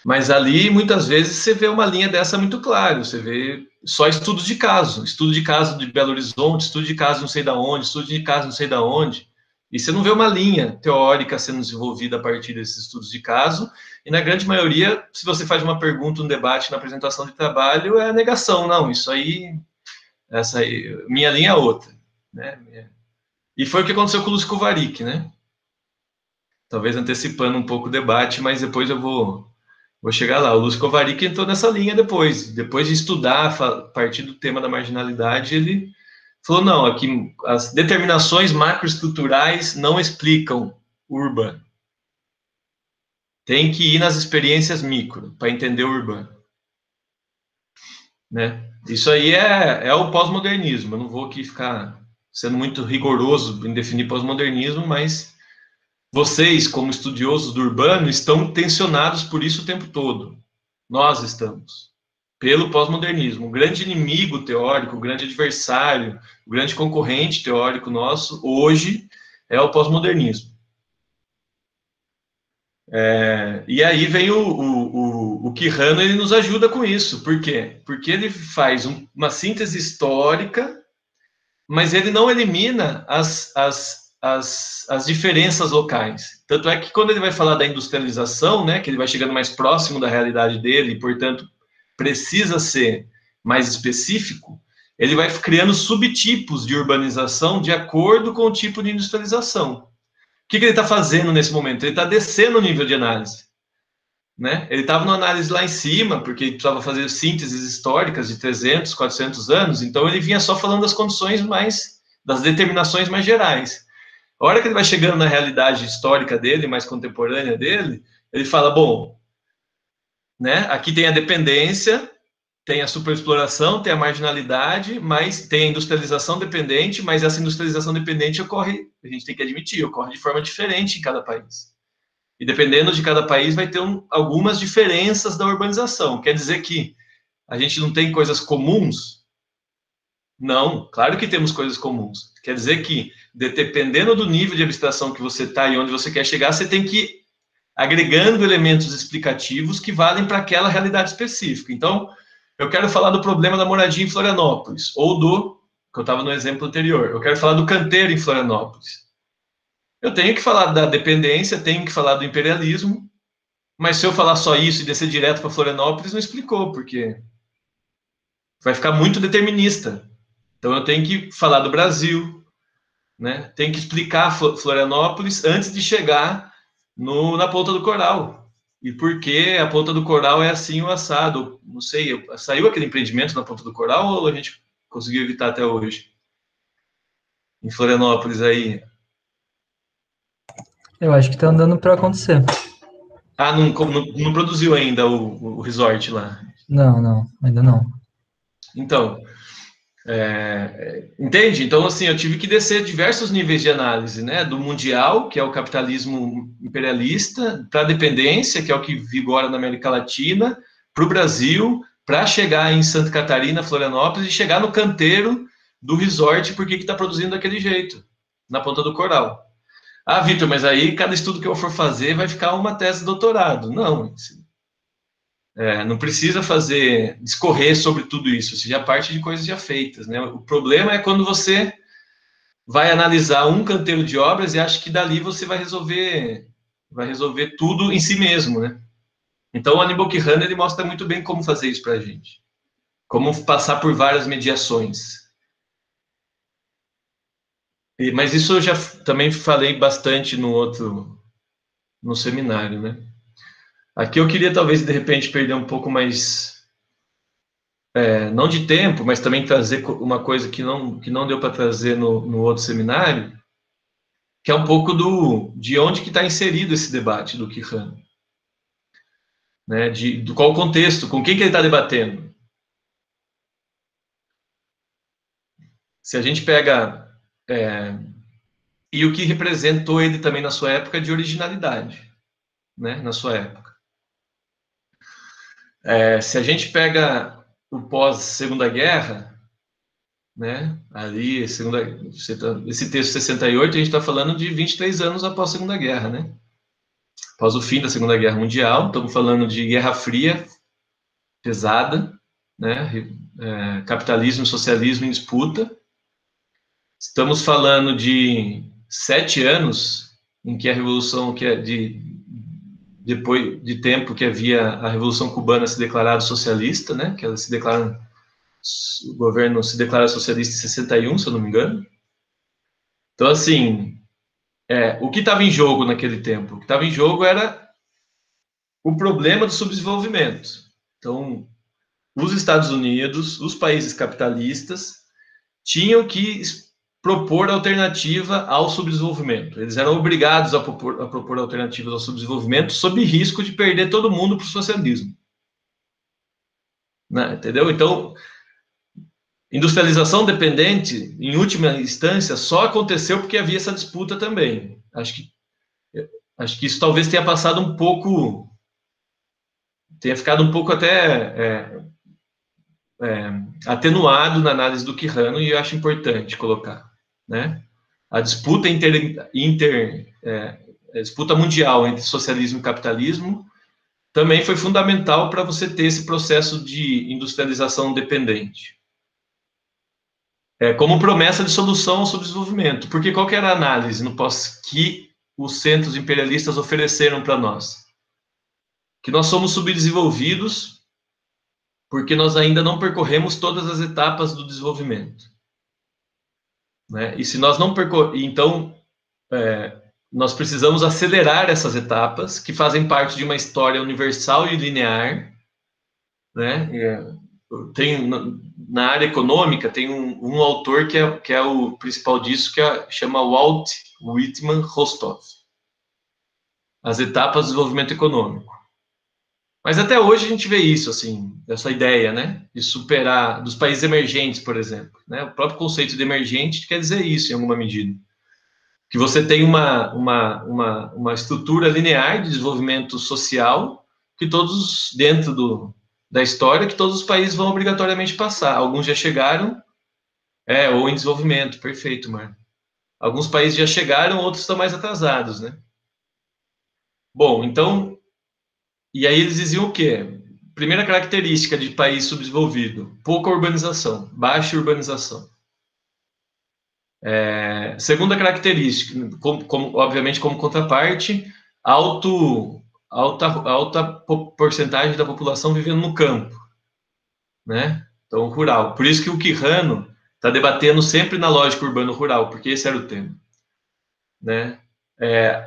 Mas ali, muitas vezes, você vê uma linha dessa muito clara, você vê só estudo de caso de Belo Horizonte, estudo de caso não sei da onde, estudo de caso não sei da onde, e você não vê uma linha teórica sendo desenvolvida a partir desses estudos de caso, e na grande maioria, se você faz uma pergunta, um debate na apresentação de trabalho, é a negação, não, essa aí, minha linha é outra, né? E foi o que aconteceu com o Lúcio Kovarik, né? Talvez antecipando um pouco o debate, mas depois eu vou chegar lá. O Lúcio Kovarik entrou nessa linha depois de estudar a partir do tema da marginalidade, ele falou, não, aqui as determinações macroestruturais não explicam o urbano. Tem que ir nas experiências micro para entender o urbano. Né? Isso aí é o pós-modernismo. Eu não vou aqui ficar sendo muito rigoroso em definir pós-modernismo, mas vocês, como estudiosos do urbano, estão tensionados por isso o tempo todo. Nós estamos. Pelo pós-modernismo. O grande inimigo teórico, o grande adversário, o grande concorrente teórico nosso, hoje, é o pós-modernismo. E aí vem o Quijano, ele nos ajuda com isso. Por quê? Porque ele faz uma síntese histórica, mas ele não elimina as diferenças locais. Tanto é que quando ele vai falar da industrialização, né, que ele vai chegando mais próximo da realidade dele, e, portanto, precisa ser mais específico, ele vai criando subtipos de urbanização de acordo com o tipo de industrialização. O que ele está fazendo nesse momento? Ele está descendo o nível de análise. Né? Ele estava numa análise lá em cima, porque ele precisava fazer sínteses históricas de 300, 400 anos, então ele vinha só falando das condições das determinações mais gerais. A hora que ele vai chegando na realidade histórica dele, mais contemporânea dele, ele fala, bom, né, aqui tem a dependência, tem a superexploração, tem a marginalidade, mas tem a industrialização dependente, mas essa industrialização dependente ocorre, a gente tem que admitir, ocorre de forma diferente em cada país. E dependendo de cada país, vai ter algumas diferenças da urbanização. Quer dizer que a gente não tem coisas comuns? Não, claro que temos coisas comuns. Quer dizer que, dependendo do nível de abstração que você está e onde você quer chegar, você tem que ir agregando elementos explicativos que valem para aquela realidade específica. Então, eu quero falar do problema da moradia em Florianópolis, ou do, que eu estava no exemplo anterior, eu quero falar do canteiro em Florianópolis. Eu tenho que falar da dependência, tenho que falar do imperialismo, mas se eu falar só isso e descer direto para Florianópolis, não explicou, porque vai ficar muito determinista. Então, eu tenho que falar do Brasil, né? Tenho que explicar Florianópolis antes de chegar na Ponta do Coral. E por que a Ponta do Coral é assim o assado? Não sei, saiu aquele empreendimento na Ponta do Coral ou a gente conseguiu evitar até hoje? Em Florianópolis aí.
Eu acho que tá andando para acontecer.
Ah, não produziu ainda o resort lá?
Não, ainda não.
Então, entende? Então, assim, eu tive que descer diversos níveis de análise, né? Do mundial, que é o capitalismo imperialista, para a dependência, que é o que vigora na América Latina, para o Brasil, para chegar em Santa Catarina, Florianópolis, e chegar no canteiro do resort, porque que está produzindo daquele jeito, na Ponta do Coral. Ah, Vitor, mas aí cada estudo que eu for fazer vai ficar uma tese de doutorado. Não, não precisa discorrer sobre tudo isso, isso já parte de coisas já feitas, né? O problema é quando você vai analisar um canteiro de obras e acha que dali você vai resolver tudo em si mesmo, né? Então o Hannibal Kirwan, ele mostra muito bem como fazer isso para a gente, como passar por várias mediações. Mas isso eu já também falei bastante no seminário, né? Aqui eu queria talvez de repente perder um pouco mais não de tempo, mas também trazer uma coisa que não deu para trazer no outro seminário, que é um pouco de onde que está inserido esse debate do Kirwan, né? Do qual contexto, com quem que ele está debatendo. Se a gente pega e o que representou ele também na sua época de originalidade, né? Na sua época. Se a gente pega o pós-Segunda Guerra, né? Ali, esse texto 68, a gente está falando de 23 anos após a Segunda Guerra, né? Após o fim da Segunda Guerra Mundial, estamos falando de Guerra Fria, pesada, né? Capitalismo e socialismo em disputa. Estamos falando de 7 anos em que a Revolução, depois de tempo que havia a Revolução Cubana se declarado socialista, né? Que ela o governo se declara socialista em 61, se eu não me engano. Então, assim, o que estava em jogo naquele tempo? O que estava em jogo era o problema do subdesenvolvimento. Então, os Estados Unidos, os países capitalistas, tinham que propor alternativa ao subdesenvolvimento. Eles eram obrigados a propor alternativas ao subdesenvolvimento sob risco de perder todo mundo para o socialismo. Né? Entendeu? Então, industrialização dependente, em última instância, só aconteceu porque havia essa disputa também. Acho que isso talvez tenha passado um pouco, tenha ficado um pouco até atenuado na análise do Kirwan, e eu acho importante colocar, né? A disputa disputa mundial entre socialismo e capitalismo também foi fundamental para você ter esse processo de industrialização dependente. Como promessa de solução ao subdesenvolvimento. Porque qual que era a análise que os centros imperialistas ofereceram para nós? Que nós somos subdesenvolvidos porque nós ainda não percorremos todas as etapas do desenvolvimento. Né? E se nós não então, nós precisamos acelerar essas etapas que fazem parte de uma história universal e linear, né? Na área econômica, tem um autor que é o principal disso, chama Walt Whitman Rostov. As etapas do desenvolvimento econômico. Mas até hoje a gente vê isso, assim, essa ideia, né, de superar, dos países emergentes, por exemplo. Né? O próprio conceito de emergente quer dizer isso, em alguma medida. Que você tem uma estrutura linear de desenvolvimento social, que todos dentro da história que todos os países vão obrigatoriamente passar. Alguns já chegaram, ou em desenvolvimento, perfeito, Mar. Alguns países já chegaram, outros estão mais atrasados, né? Bom, então, e aí eles diziam o quê? Primeira característica de país subdesenvolvido, pouca urbanização, baixa urbanização. Segunda característica, obviamente como contraparte, alta porcentagem da população vivendo no campo, né? Então, rural. Por isso que o Quijano está debatendo sempre na lógica urbano-rural, porque esse era o tema, né?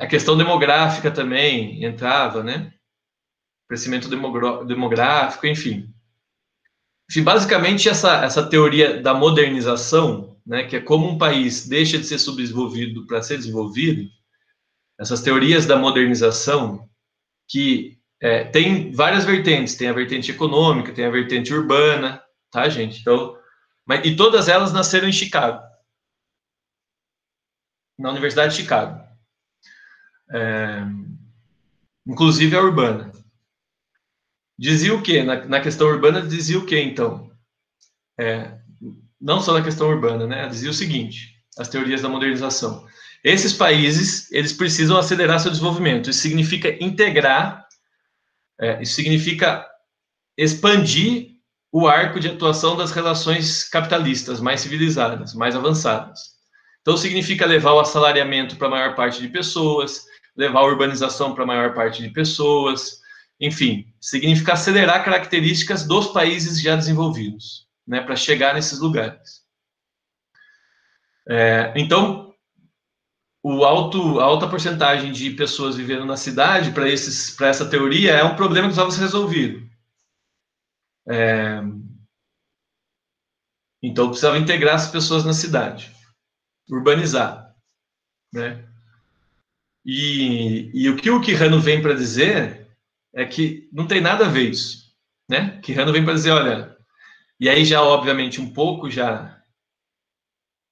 A questão demográfica também entrava, né? Crescimento demográfico, enfim. Basicamente, essa teoria da modernização, né, que é como um país deixa de ser subdesenvolvido para ser desenvolvido, essas teorias da modernização, que tem várias vertentes, tem a vertente econômica, tem a vertente urbana, tá, gente? Então, e todas elas nasceram em Chicago, na Universidade de Chicago. Inclusive a urbana. Dizia o quê? Na questão urbana, dizia o quê, então? Não só na questão urbana, né? Dizia o seguinte, as teorias da modernização. Esses países, eles precisam acelerar seu desenvolvimento. Isso significa integrar, isso significa expandir o arco de atuação das relações capitalistas mais civilizadas, mais avançadas. Então, significa levar o assalariamento para a maior parte de pessoas, levar a urbanização para a maior parte de pessoas, enfim, significa acelerar características dos países já desenvolvidos, né, para chegar nesses lugares. Então, a alta porcentagem de pessoas vivendo na cidade, para essa teoria, é um problema que precisava ser resolvido. Então, precisava integrar as pessoas na cidade, urbanizar, né? E o que o Quijano vem para dizer é que não tem nada a ver isso, né? Quijano vem para dizer, olha, e aí já, obviamente, um pouco já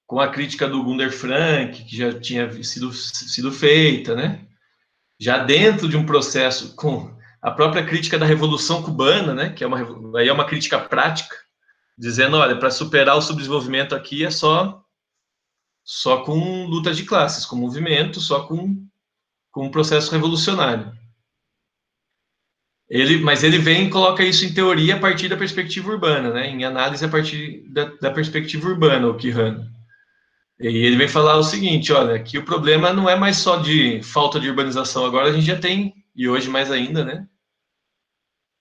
com a crítica do Gunder Frank, que já tinha sido feita, né? Já dentro de um processo com a própria crítica da Revolução Cubana, né? Que aí é uma crítica prática, dizendo, olha, para superar o subdesenvolvimento aqui é só com luta de classes, com movimento, só com um processo revolucionário. Mas ele vem e coloca isso em teoria a partir da perspectiva urbana, né? Em análise a partir da perspectiva urbana, o Quijano. E ele vem falar o seguinte, olha, que o problema não é mais só de falta de urbanização, agora a gente já tem, e hoje mais ainda, né?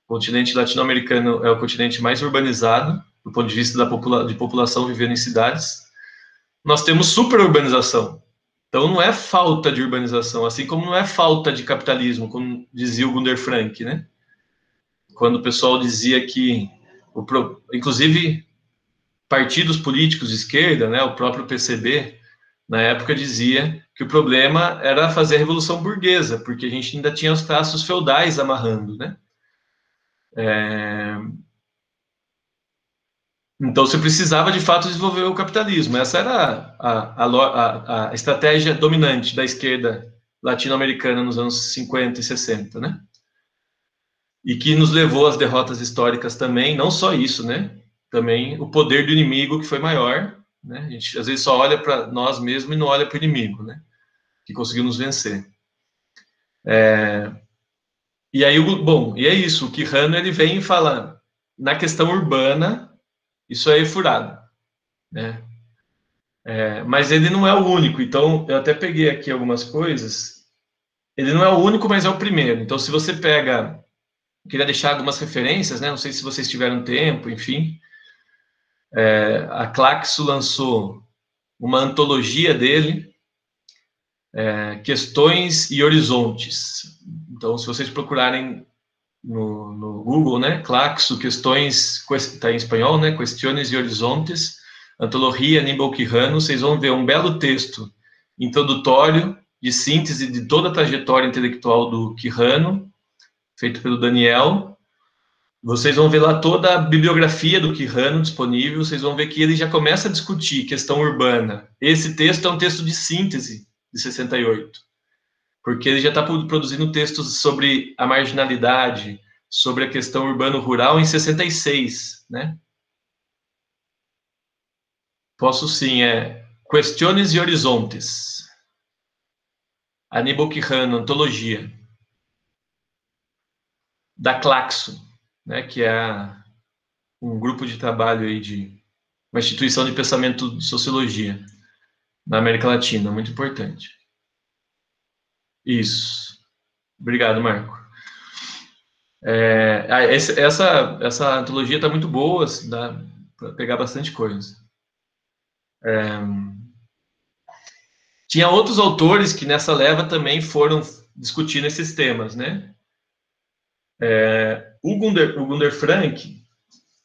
O continente latino-americano é o continente mais urbanizado, do ponto de vista de população vivendo em cidades. Nós temos superurbanização. Então, não é falta de urbanização, assim como não é falta de capitalismo, como dizia o Gunder Frank, né? Quando o pessoal dizia que, inclusive, partidos políticos de esquerda, né, o próprio PCB, na época dizia que o problema era fazer a revolução burguesa, porque a gente ainda tinha os traços feudais amarrando, né? Então, você precisava, de fato, desenvolver o capitalismo. Essa era a estratégia dominante da esquerda latino-americana nos anos 50 e 60, né? E que nos levou às derrotas históricas também, não só isso, né? Também o poder do inimigo, que foi maior, né? A gente, às vezes, só olha para nós mesmos e não olha para o inimigo, né? Que conseguiu nos vencer. E aí, e é isso, o Quijano, ele vem e fala, na questão urbana, isso aí é furado, né? Mas ele não é o único, então eu até peguei aqui algumas coisas. Ele não é o único, mas é o primeiro. Então, se você pega, eu queria deixar algumas referências, né? Não sei se vocês tiveram tempo, enfim. A Claxo lançou uma antologia dele, Questões e Horizontes. Então, se vocês procurarem no Google, né, Claxo, Questões, está em espanhol, né, Cuestiones e Horizontes, Antologia Aníbal Quijano, vocês vão ver um belo texto introdutório de síntese de toda a trajetória intelectual do Quijano, feito pelo Daniel. Vocês vão ver lá toda a bibliografia do Quijano disponível, vocês vão ver que ele já começa a discutir questão urbana. Esse texto é um texto de síntese, de 68, porque ele já está produzindo textos sobre a marginalidade, sobre a questão urbano-rural em 66, né? Posso sim, Questões e Horizontes. Aníbal Quijano, Antologia. Da Claxo, né, que é um grupo de trabalho aí de uma instituição de pensamento de sociologia na América Latina, muito importante. Isso. Obrigado, Marco. Essa antologia está muito boa, dá para pegar bastante coisa. Tinha outros autores que nessa leva também foram discutindo esses temas, né? O Gunder Frank,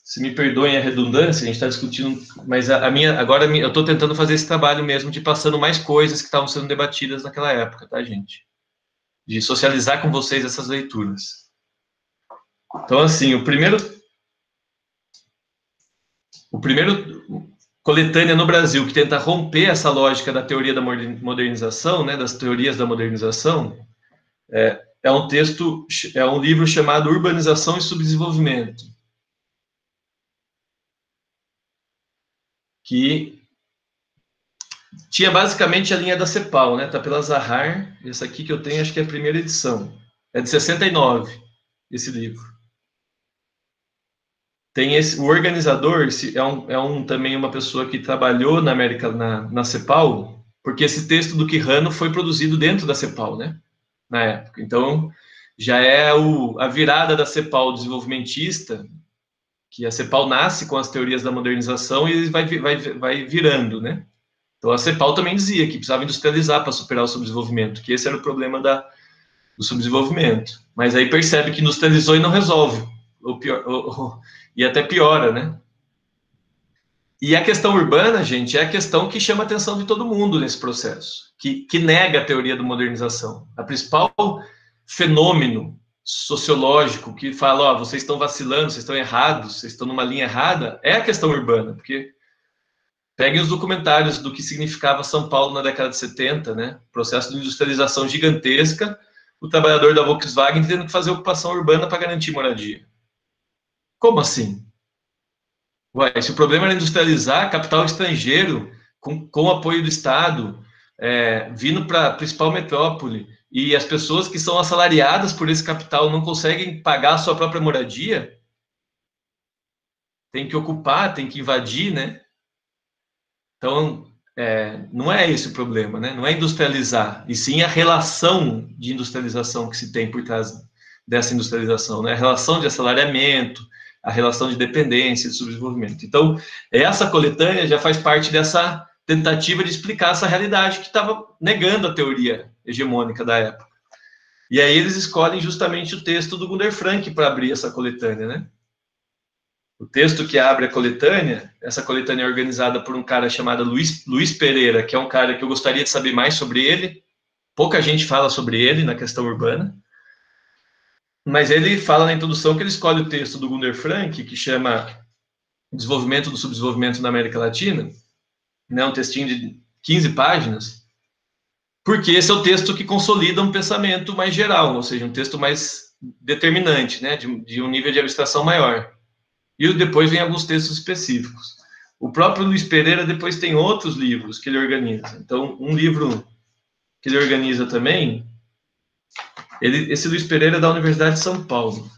se me perdoem a redundância, a gente está discutindo, mas agora eu estou tentando fazer esse trabalho mesmo de passando mais coisas que estavam sendo debatidas naquela época, tá, gente? De socializar com vocês essas leituras. Então, assim, o primeiro coletânea no Brasil que tenta romper essa lógica da teoria da modernização, né, das teorias da modernização, é um livro chamado Urbanização e Subdesenvolvimento, que tinha basicamente a linha da CEPAL, né, tá pela Zahar, essa aqui que eu tenho, acho que é a primeira edição, é de 69, esse livro. Tem o organizador, também uma pessoa que trabalhou na CEPAL, porque esse texto do Quijano foi produzido dentro da CEPAL, né, na época. Então, já é a virada da CEPAL desenvolvimentista, que a CEPAL nasce com as teorias da modernização e vai virando, né. Então, a CEPAL também dizia que precisava industrializar para superar o subdesenvolvimento, que esse era o problema do subdesenvolvimento. Mas aí percebe que industrializou e não resolve. E até piora, né? E a questão urbana, gente, é a questão que chama a atenção de todo mundo nesse processo, que nega a teoria da modernização. A principal fenômeno sociológico que fala, vocês estão vacilando, vocês estão errados, vocês estão numa linha errada, é a questão urbana, porque peguem os documentários do que significava São Paulo na década de 70, né? Processo de industrialização gigantesca, o trabalhador da Volkswagen tendo que fazer ocupação urbana para garantir moradia. Como assim? Ué, se o problema era industrializar, capital estrangeiro, com o apoio do Estado, vindo para a principal metrópole, e as pessoas que são assalariadas por esse capital não conseguem pagar a sua própria moradia, tem que ocupar, tem que invadir, né? Então, não é esse o problema, né? Não é industrializar, e sim a relação de industrialização que se tem por trás dessa industrialização, né? A relação de assalariamento, a relação de dependência, de subdesenvolvimento. Então, essa coletânea já faz parte dessa tentativa de explicar essa realidade que estava negando a teoria hegemônica da época. E aí eles escolhem justamente o texto do Gunder Frank para abrir essa coletânea, né? O texto que abre a coletânea, essa coletânea é organizada por um cara chamado Luiz Pereira, que é um cara que eu gostaria de saber mais sobre ele. Pouca gente fala sobre ele na questão urbana. Mas ele fala na introdução que ele escolhe o texto do Gunder Frank, que chama Desenvolvimento do Subdesenvolvimento na América Latina, né, um textinho de 15 páginas, porque esse é o texto que consolida um pensamento mais geral, ou seja, um texto mais determinante, né, de um nível de abstração maior. E depois vem alguns textos específicos. O próprio Luiz Pereira depois tem outros livros que ele organiza. Então, um livro que ele organiza também, esse Luiz Pereira é da Universidade de São Paulo,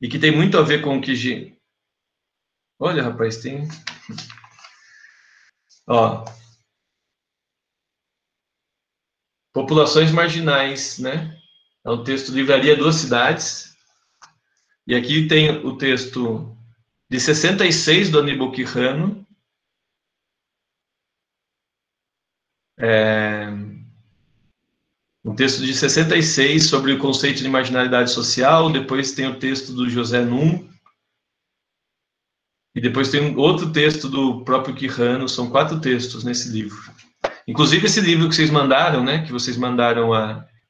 e que tem muito a ver com o que... Olha, rapaz, tem... Populações marginais, né? É um texto Livraria Duas Cidades, e aqui tem o texto de 66 do Aníbal Quijano, um texto de 66 sobre o conceito de marginalidade social, depois tem o texto do José Num, e depois tem outro texto do próprio Quijano, são 4 textos nesse livro. Inclusive esse livro que vocês mandaram, né, que vocês mandaram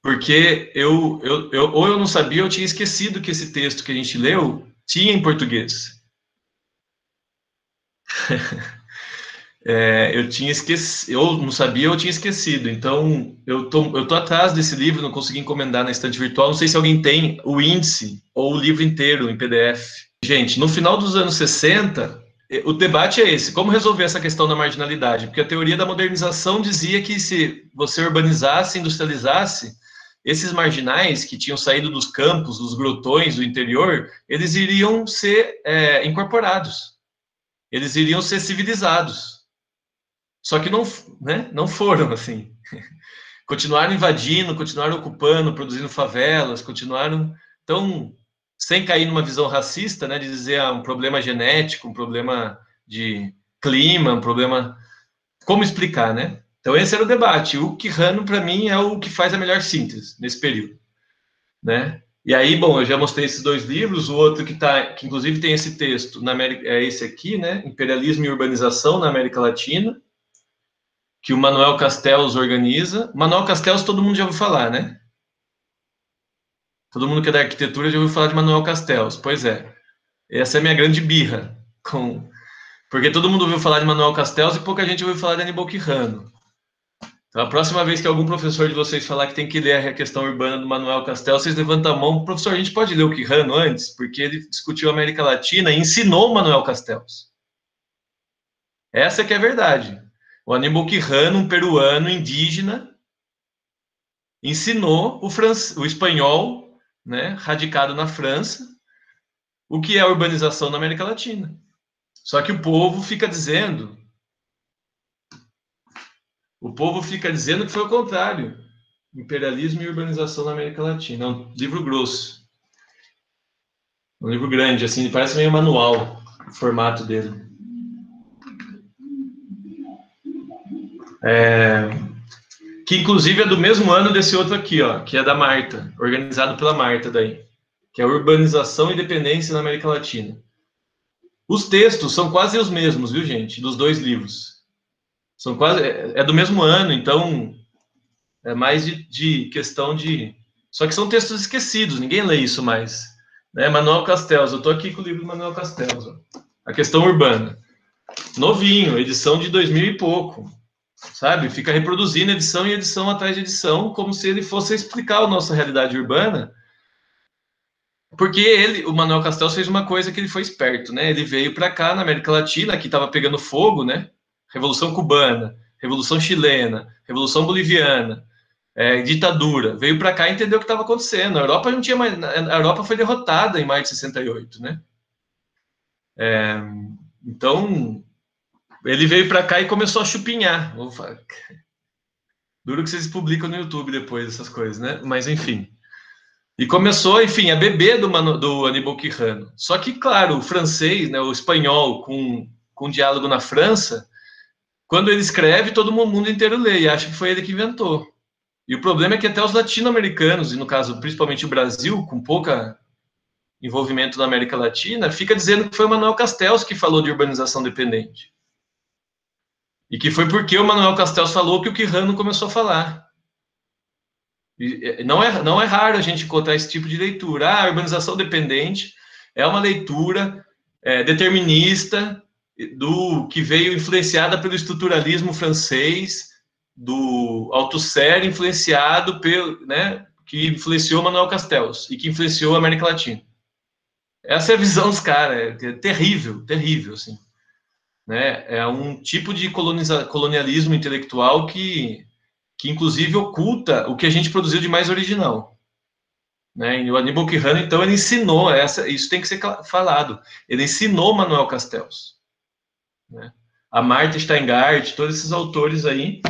porque ou eu não sabia, eu tinha esquecido que esse texto que a gente leu tinha em português. Eu tinha esquecido, eu não sabia, eu tinha esquecido. Então, eu tô atrás desse livro, não consegui encomendar na estante virtual. Não sei se alguém tem o índice ou o livro inteiro em PDF. Gente, no final dos anos 60, o debate é esse: como resolver essa questão da marginalidade? Porque a teoria da modernização dizia que se você urbanizasse, industrializasse, esses marginais que tinham saído dos campos, dos grotões do interior, eles iriam ser incorporados, eles iriam ser civilizados. Só que não, né, não foram assim. Continuaram invadindo, continuaram ocupando, produzindo favelas, continuaram... Então, sem cair numa visão racista, né, de dizer um problema genético, um problema de clima, um problema... Como explicar, né? Então, esse era o debate. O Quijano, para mim, é o que faz a melhor síntese nesse período, né? E aí, bom, eu já mostrei esses 2 livros, o outro que inclusive tem esse texto, é esse aqui, né? Imperialismo e Urbanização na América Latina, que o Manuel Castells organiza. Manuel Castells todo mundo já ouviu falar, né? Todo mundo que é da arquitetura já ouviu falar de Manuel Castells. Pois é. Essa é a minha grande birra. Porque todo mundo ouviu falar de Manuel Castells e pouca gente ouviu falar de Aníbal Quijano. Então, a próxima vez que algum professor de vocês falar que tem que ler a questão urbana do Manuel Castells, vocês levantam a mão. Professor, a gente pode ler o Quijano antes? Porque ele discutiu a América Latina e ensinou o Manuel Castells. Essa que é a verdade. O Aníbal Quijano, um peruano indígena, ensinou o espanhol, né, radicado na França, o que é a urbanização na América Latina. Só que o povo fica dizendo que foi o contrário. Imperialismo e urbanização na América Latina. É um livro grosso. Um livro grande, assim, parece meio manual o formato dele. Que inclusive é do mesmo ano desse outro aqui, ó, que é da Marta, organizado pela Marta daí, que é Urbanização e Dependência na América Latina. Os textos são quase os mesmos, viu, gente, dos 2 livros. São quase, é do mesmo ano, então é mais de questão de... Só que são textos esquecidos, ninguém lê isso mais. Né? Manuel Castells, eu estou aqui com o livro do Manuel Castells, ó. A Questão Urbana. Novinho, edição de 2000 e pouco. Sabe? Fica reproduzindo edição e edição atrás de edição, como se ele fosse explicar a nossa realidade urbana. Porque o Manuel Castells fez uma coisa que ele foi esperto, né? Ele veio para cá, na América Latina, que estava pegando fogo, né? Revolução Cubana, Revolução Chilena, Revolução Boliviana, ditadura. Veio para cá e entendeu o que estava acontecendo. A Europa não tinha mais... A Europa foi derrotada em maio de 68, né? Então... Ele veio para cá e começou a chupinhar. Duro que vocês publicam no YouTube depois essas coisas, né? Mas, enfim. E começou, enfim, a beber do Aníbal Quijano. Só que, claro, o francês, né, o espanhol, com diálogo na França, quando ele escreve, todo mundo inteiro lê e acha que foi ele que inventou. E o problema é que até os latino-americanos, e no caso, principalmente o Brasil, com pouca envolvimento na América Latina, fica dizendo que foi o Manuel Castells que falou de urbanização dependente. E que foi porque o Manuel Castells falou que o Quijano começou a falar. E não é raro a gente encontrar esse tipo de leitura. A urbanização dependente é uma leitura determinista que veio influenciada pelo estruturalismo francês, do Althusser, influenciado que influenciou Manuel Castells e que influenciou a América Latina. Essa é a visão dos caras. É terrível, terrível, assim. Né? É um tipo de colonialismo intelectual que inclusive oculta o que a gente produziu de mais original. Né? E o Aníbal Quijano, então, ele ensinou, isso tem que ser falado, ele ensinou Manuel Castells. Né? A Marta Steingart, todos esses autores aí,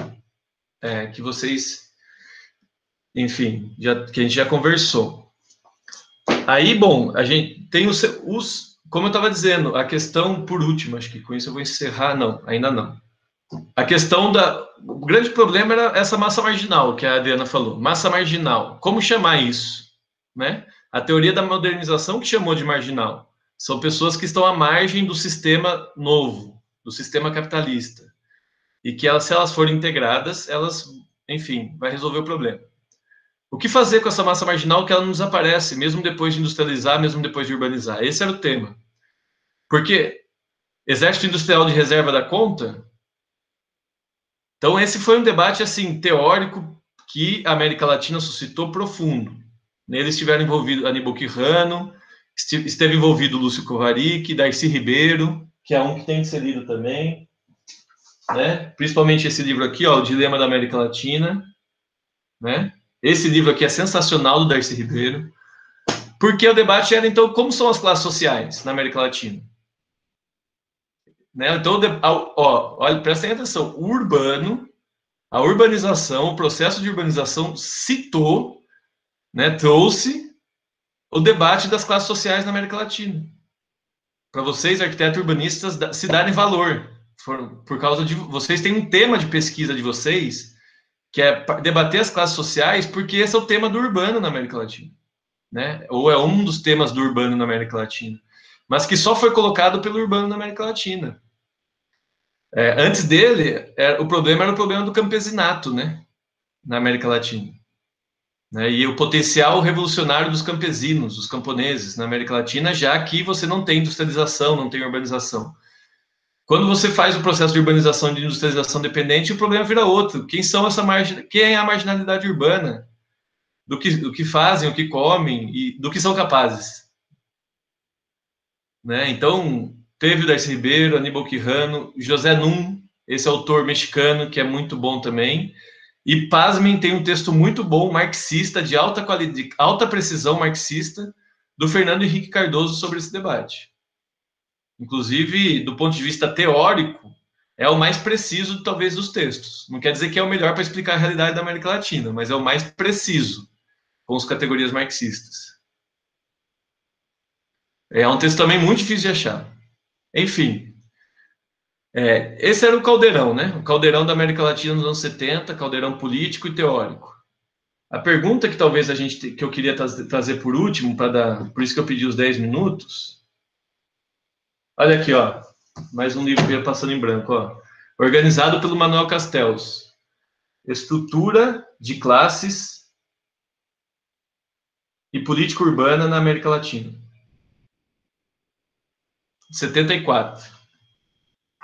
que vocês, enfim, que a gente já conversou. Aí, bom, a gente tem como eu estava dizendo, a questão, por último, acho que com isso eu vou encerrar, não, ainda não. A questão o grande problema era essa massa marginal, que a Adriana falou, massa marginal. Como chamar isso? Né? A teoria da modernização que chamou de marginal. São pessoas que estão à margem do sistema novo, do sistema capitalista. E que se elas forem integradas, enfim, vai resolver o problema. O que fazer com essa massa marginal que ela não desaparece, mesmo depois de industrializar, mesmo depois de urbanizar? Esse era o tema. Porque exército industrial de reserva dá conta? Então, esse foi um debate, assim, teórico que a América Latina suscitou profundo. Nele estiveram envolvidos Aníbal Quijano, esteve envolvido Lúcio Kovarik, Darcy Ribeiro, que é um que tem que ser lido também, né? Principalmente esse livro aqui, ó, O Dilema da América Latina, né? Esse livro aqui é sensacional, do Darcy Ribeiro, porque o debate era, então, como são as classes sociais na América Latina? Né? Então, ó, olha, prestem atenção, a urbanização, o processo de urbanização citou, né, trouxe o debate das classes sociais na América Latina. Para vocês, arquitetos urbanistas, se darem valor, por causa de vocês têm um tema de pesquisa de vocês, que é debater as classes sociais, porque esse é o tema do urbano na América Latina, né? Ou é um dos temas do urbano na América Latina, mas que só foi colocado pelo urbano na América Latina. Antes dele, o problema era o problema do campesinato, né, na América Latina, né, e o potencial revolucionário dos campesinos, dos camponeses na América Latina, já que você não tem industrialização, não tem urbanização. Quando você faz o processo de urbanização e de industrialização dependente, o problema vira outro. Quem é a marginalidade urbana? Do que fazem, o que comem e do que são capazes. Né? Então, teve o Darcy Ribeiro, Aníbal Quijano, José Nun, esse autor mexicano, que é muito bom também. E, pasmem, tem um texto muito bom, marxista, de alta qualidade, alta precisão marxista, do Fernando Henrique Cardoso sobre esse debate. Inclusive, do ponto de vista teórico, é o mais preciso, talvez, dos textos. Não quer dizer que é o melhor para explicar a realidade da América Latina, mas é o mais preciso, com as categorias marxistas. É um texto também muito difícil de achar. Enfim, esse era o caldeirão, né? O caldeirão da América Latina nos anos 70, caldeirão político e teórico. A pergunta que talvez que eu queria trazer por último, por isso que eu pedi os 10 minutos. Olha aqui, ó, mais um livro que ia passando em branco, ó. Organizado pelo Manuel Castells. Estrutura de classes e política urbana na América Latina. 74.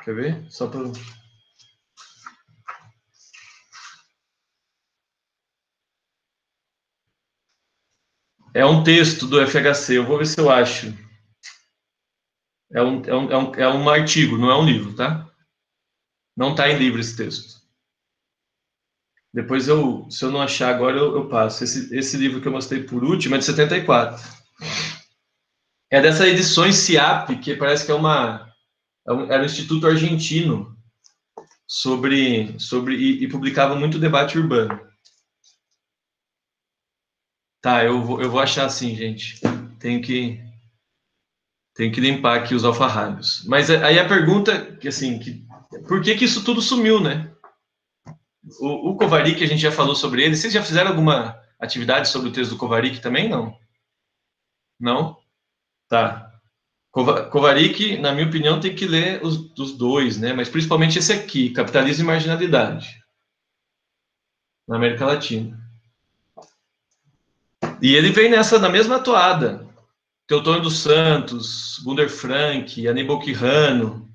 Quer ver? Só para... É um texto do FHC, eu vou ver se eu acho. É um artigo, não é um livro, tá? Não está em livro esse texto. Depois, se eu não achar agora, eu passo. Esse livro que eu mostrei por último é de 74. É dessa edições CIAP, que parece que era um instituto argentino e publicava muito debate urbano. Tá, eu vou achar assim, gente. Tenho que limpar aqui os alfarrábios. Mas aí a pergunta, por que isso tudo sumiu, né? O Kovarik, a gente já falou sobre ele. Vocês já fizeram alguma atividade sobre o texto do Kovarik também? Não? Não? Tá. Kovarik, na minha opinião, tem que ler os dois, né? Mas principalmente esse aqui, Capitalismo e Marginalidade, na América Latina. E ele vem na mesma toada. Teotônio dos Santos, Gunder Frank, Aníbal Quijano,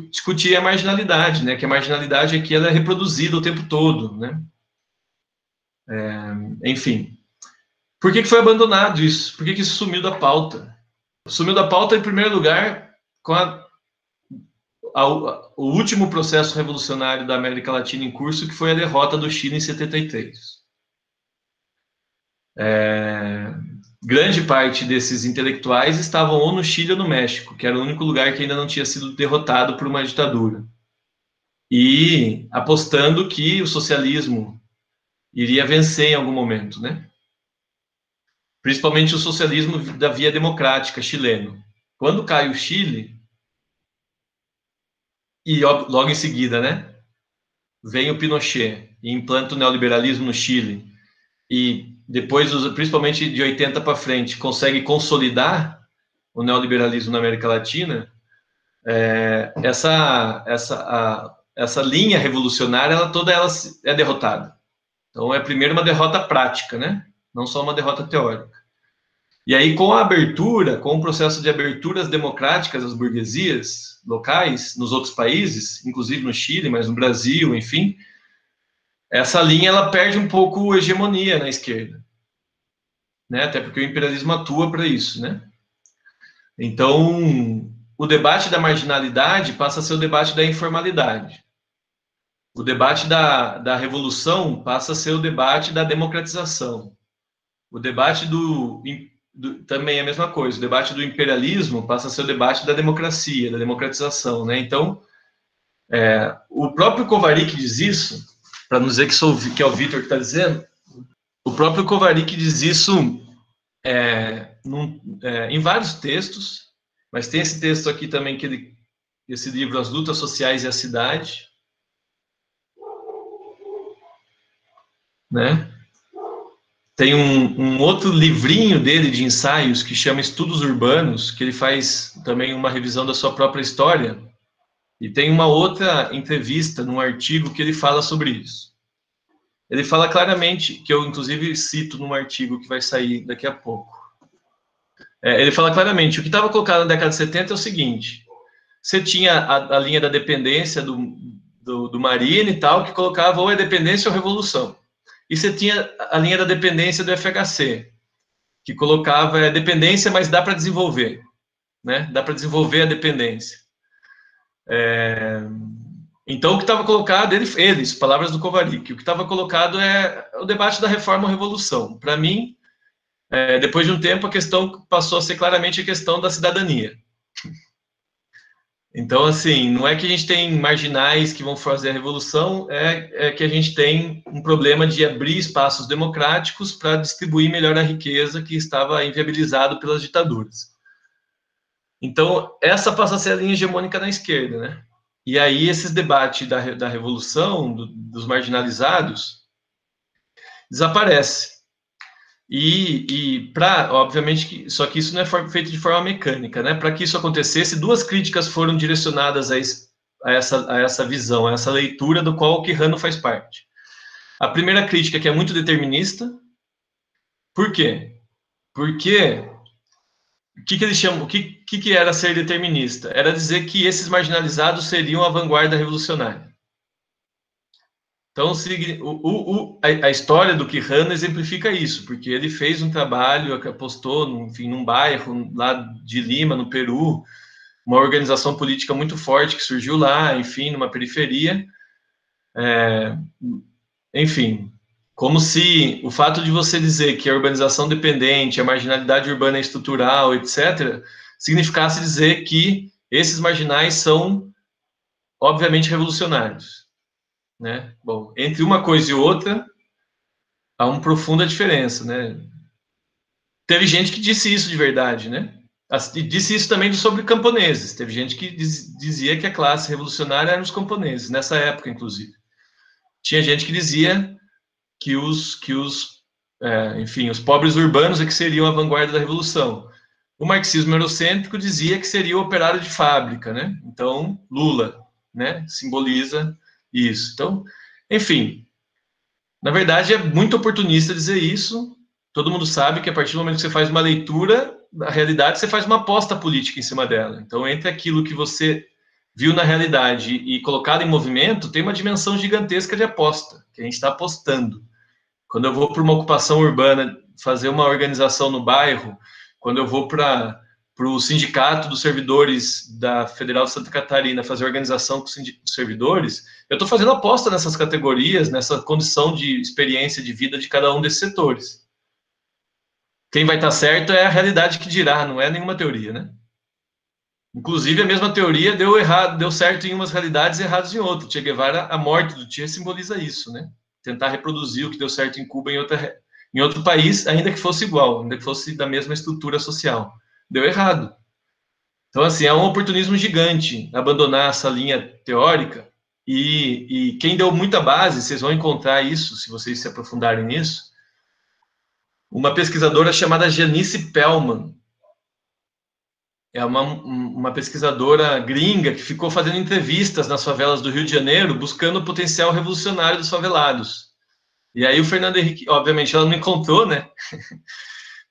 discutir a marginalidade, né? Que a marginalidade aqui ela é reproduzida o tempo todo, né? Enfim. Por que foi abandonado isso? Por que isso sumiu da pauta? Sumiu da pauta, em primeiro lugar, com o último processo revolucionário da América Latina em curso, que foi a derrota do Chile em 73. Grande parte desses intelectuais estavam ou no Chile ou no México, que era o único lugar que ainda não tinha sido derrotado por uma ditadura. E apostando que o socialismo iria vencer em algum momento, né? Principalmente o socialismo da via democrática chileno. Quando cai o Chile, e logo em seguida, né, vem o Pinochet e implanta o neoliberalismo no Chile, e depois, principalmente de 80 para frente, consegue consolidar o neoliberalismo na América Latina, essa linha revolucionária, toda ela é derrotada. Então, é primeiro uma derrota prática, né? Não só uma derrota teórica. E aí, com a abertura, com o processo de aberturas democráticas às burguesias locais, nos outros países, inclusive no Chile, mas no Brasil, enfim, essa linha ela perde um pouco hegemonia na esquerda, né? Até porque o imperialismo atua para isso, né? Então, o debate da marginalidade passa a ser o debate da informalidade. O debate da revolução passa a ser o debate da democratização. O debate também é a mesma coisa. O debate do imperialismo passa a ser o debate da democracia, da democratização, né? Então, o próprio Kovarik diz isso, para não dizer que é o Vitor que está dizendo, o próprio Kovarik diz isso em vários textos, mas tem esse texto aqui também, esse livro, As Lutas Sociais e a Cidade, né? Tem um outro livrinho dele de ensaios que chama Estudos Urbanos, que ele faz também uma revisão da sua própria história, e tem uma outra entrevista num artigo que ele fala sobre isso. Ele fala claramente, que eu inclusive cito num artigo que vai sair daqui a pouco. Ele fala claramente, o que estava colocado na década de 70 é o seguinte: você tinha a linha da dependência do Marine e tal, que colocava ou a dependência ou a revolução. E você tinha a linha da dependência do FHC, que colocava a dependência, mas dá para desenvolver, né? Dá para desenvolver a dependência. Então, o que estava colocado, eles, palavras do Kovarik, o que estava colocado é o debate da reforma ou revolução. Para mim, depois de um tempo, a questão passou a ser claramente a questão da cidadania. Então, assim, não é que a gente tem marginais que vão fazer a revolução, é que a gente tem um problema de abrir espaços democráticos para distribuir melhor a riqueza que estava inviabilizado pelas ditaduras. Então, essa passa a ser a linha hegemônica na esquerda, né? E aí, esses debates da revolução, dos marginalizados, desaparecem. Obviamente, só que isso não é feito de forma mecânica, né? Para que isso acontecesse, duas críticas foram direcionadas a essa visão, a essa leitura do qual o Quijano faz parte. A primeira crítica, que é muito determinista. Por quê? Porque o que eles chamam, o que era ser determinista? Era dizer que esses marginalizados seriam a vanguarda revolucionária. Então, a história do Quijano exemplifica isso, porque ele fez um trabalho, apostou, enfim, num bairro lá de Lima, no Peru, uma organização política muito forte que surgiu lá, enfim, numa periferia. Enfim, como se o fato de você dizer que a urbanização dependente, a marginalidade urbana é estrutural, etc., significasse dizer que esses marginais são, obviamente, revolucionários. Né? Bom, entre uma coisa e outra, há uma profunda diferença, né? Teve gente que disse isso de verdade, né? Disse isso também sobre camponeses. Teve gente que dizia que a classe revolucionária eram os camponeses, nessa época, inclusive. Tinha gente que dizia que enfim, os pobres urbanos é que seriam a vanguarda da revolução. O marxismo eurocêntrico dizia que seria o operário de fábrica, né? Então, Lula, né, simboliza isso. Então, enfim, na verdade é muito oportunista dizer isso. Todo mundo sabe que a partir do momento que você faz uma leitura da realidade, você faz uma aposta política em cima dela. Então, entre aquilo que você viu na realidade e colocado em movimento, tem uma dimensão gigantesca de aposta, que a gente está apostando. Quando eu vou para uma ocupação urbana, fazer uma organização no bairro, quando eu vou para o sindicato dos servidores da Federal de Santa Catarina fazer organização com os servidores, eu estou fazendo aposta nessas categorias, nessa condição de experiência de vida de cada um desses setores. Quem vai estar certo é a realidade que dirá, não é nenhuma teoria, né? Inclusive, a mesma teoria deu certo em umas realidades e erradas em outras. Che Guevara, a morte do Che simboliza isso, né? Tentar reproduzir o que deu certo em Cuba em outro país, ainda que fosse igual, ainda que fosse da mesma estrutura social. Deu errado. Então, assim, é um oportunismo gigante abandonar essa linha teórica e quem deu muita base, vocês vão encontrar isso, se vocês se aprofundarem nisso, uma pesquisadora chamada Janice Pellman. É uma pesquisadora gringa que ficou fazendo entrevistas nas favelas do Rio de Janeiro, buscando o potencial revolucionário dos favelados. E aí o Fernando Henrique, obviamente, ela não encontrou, né?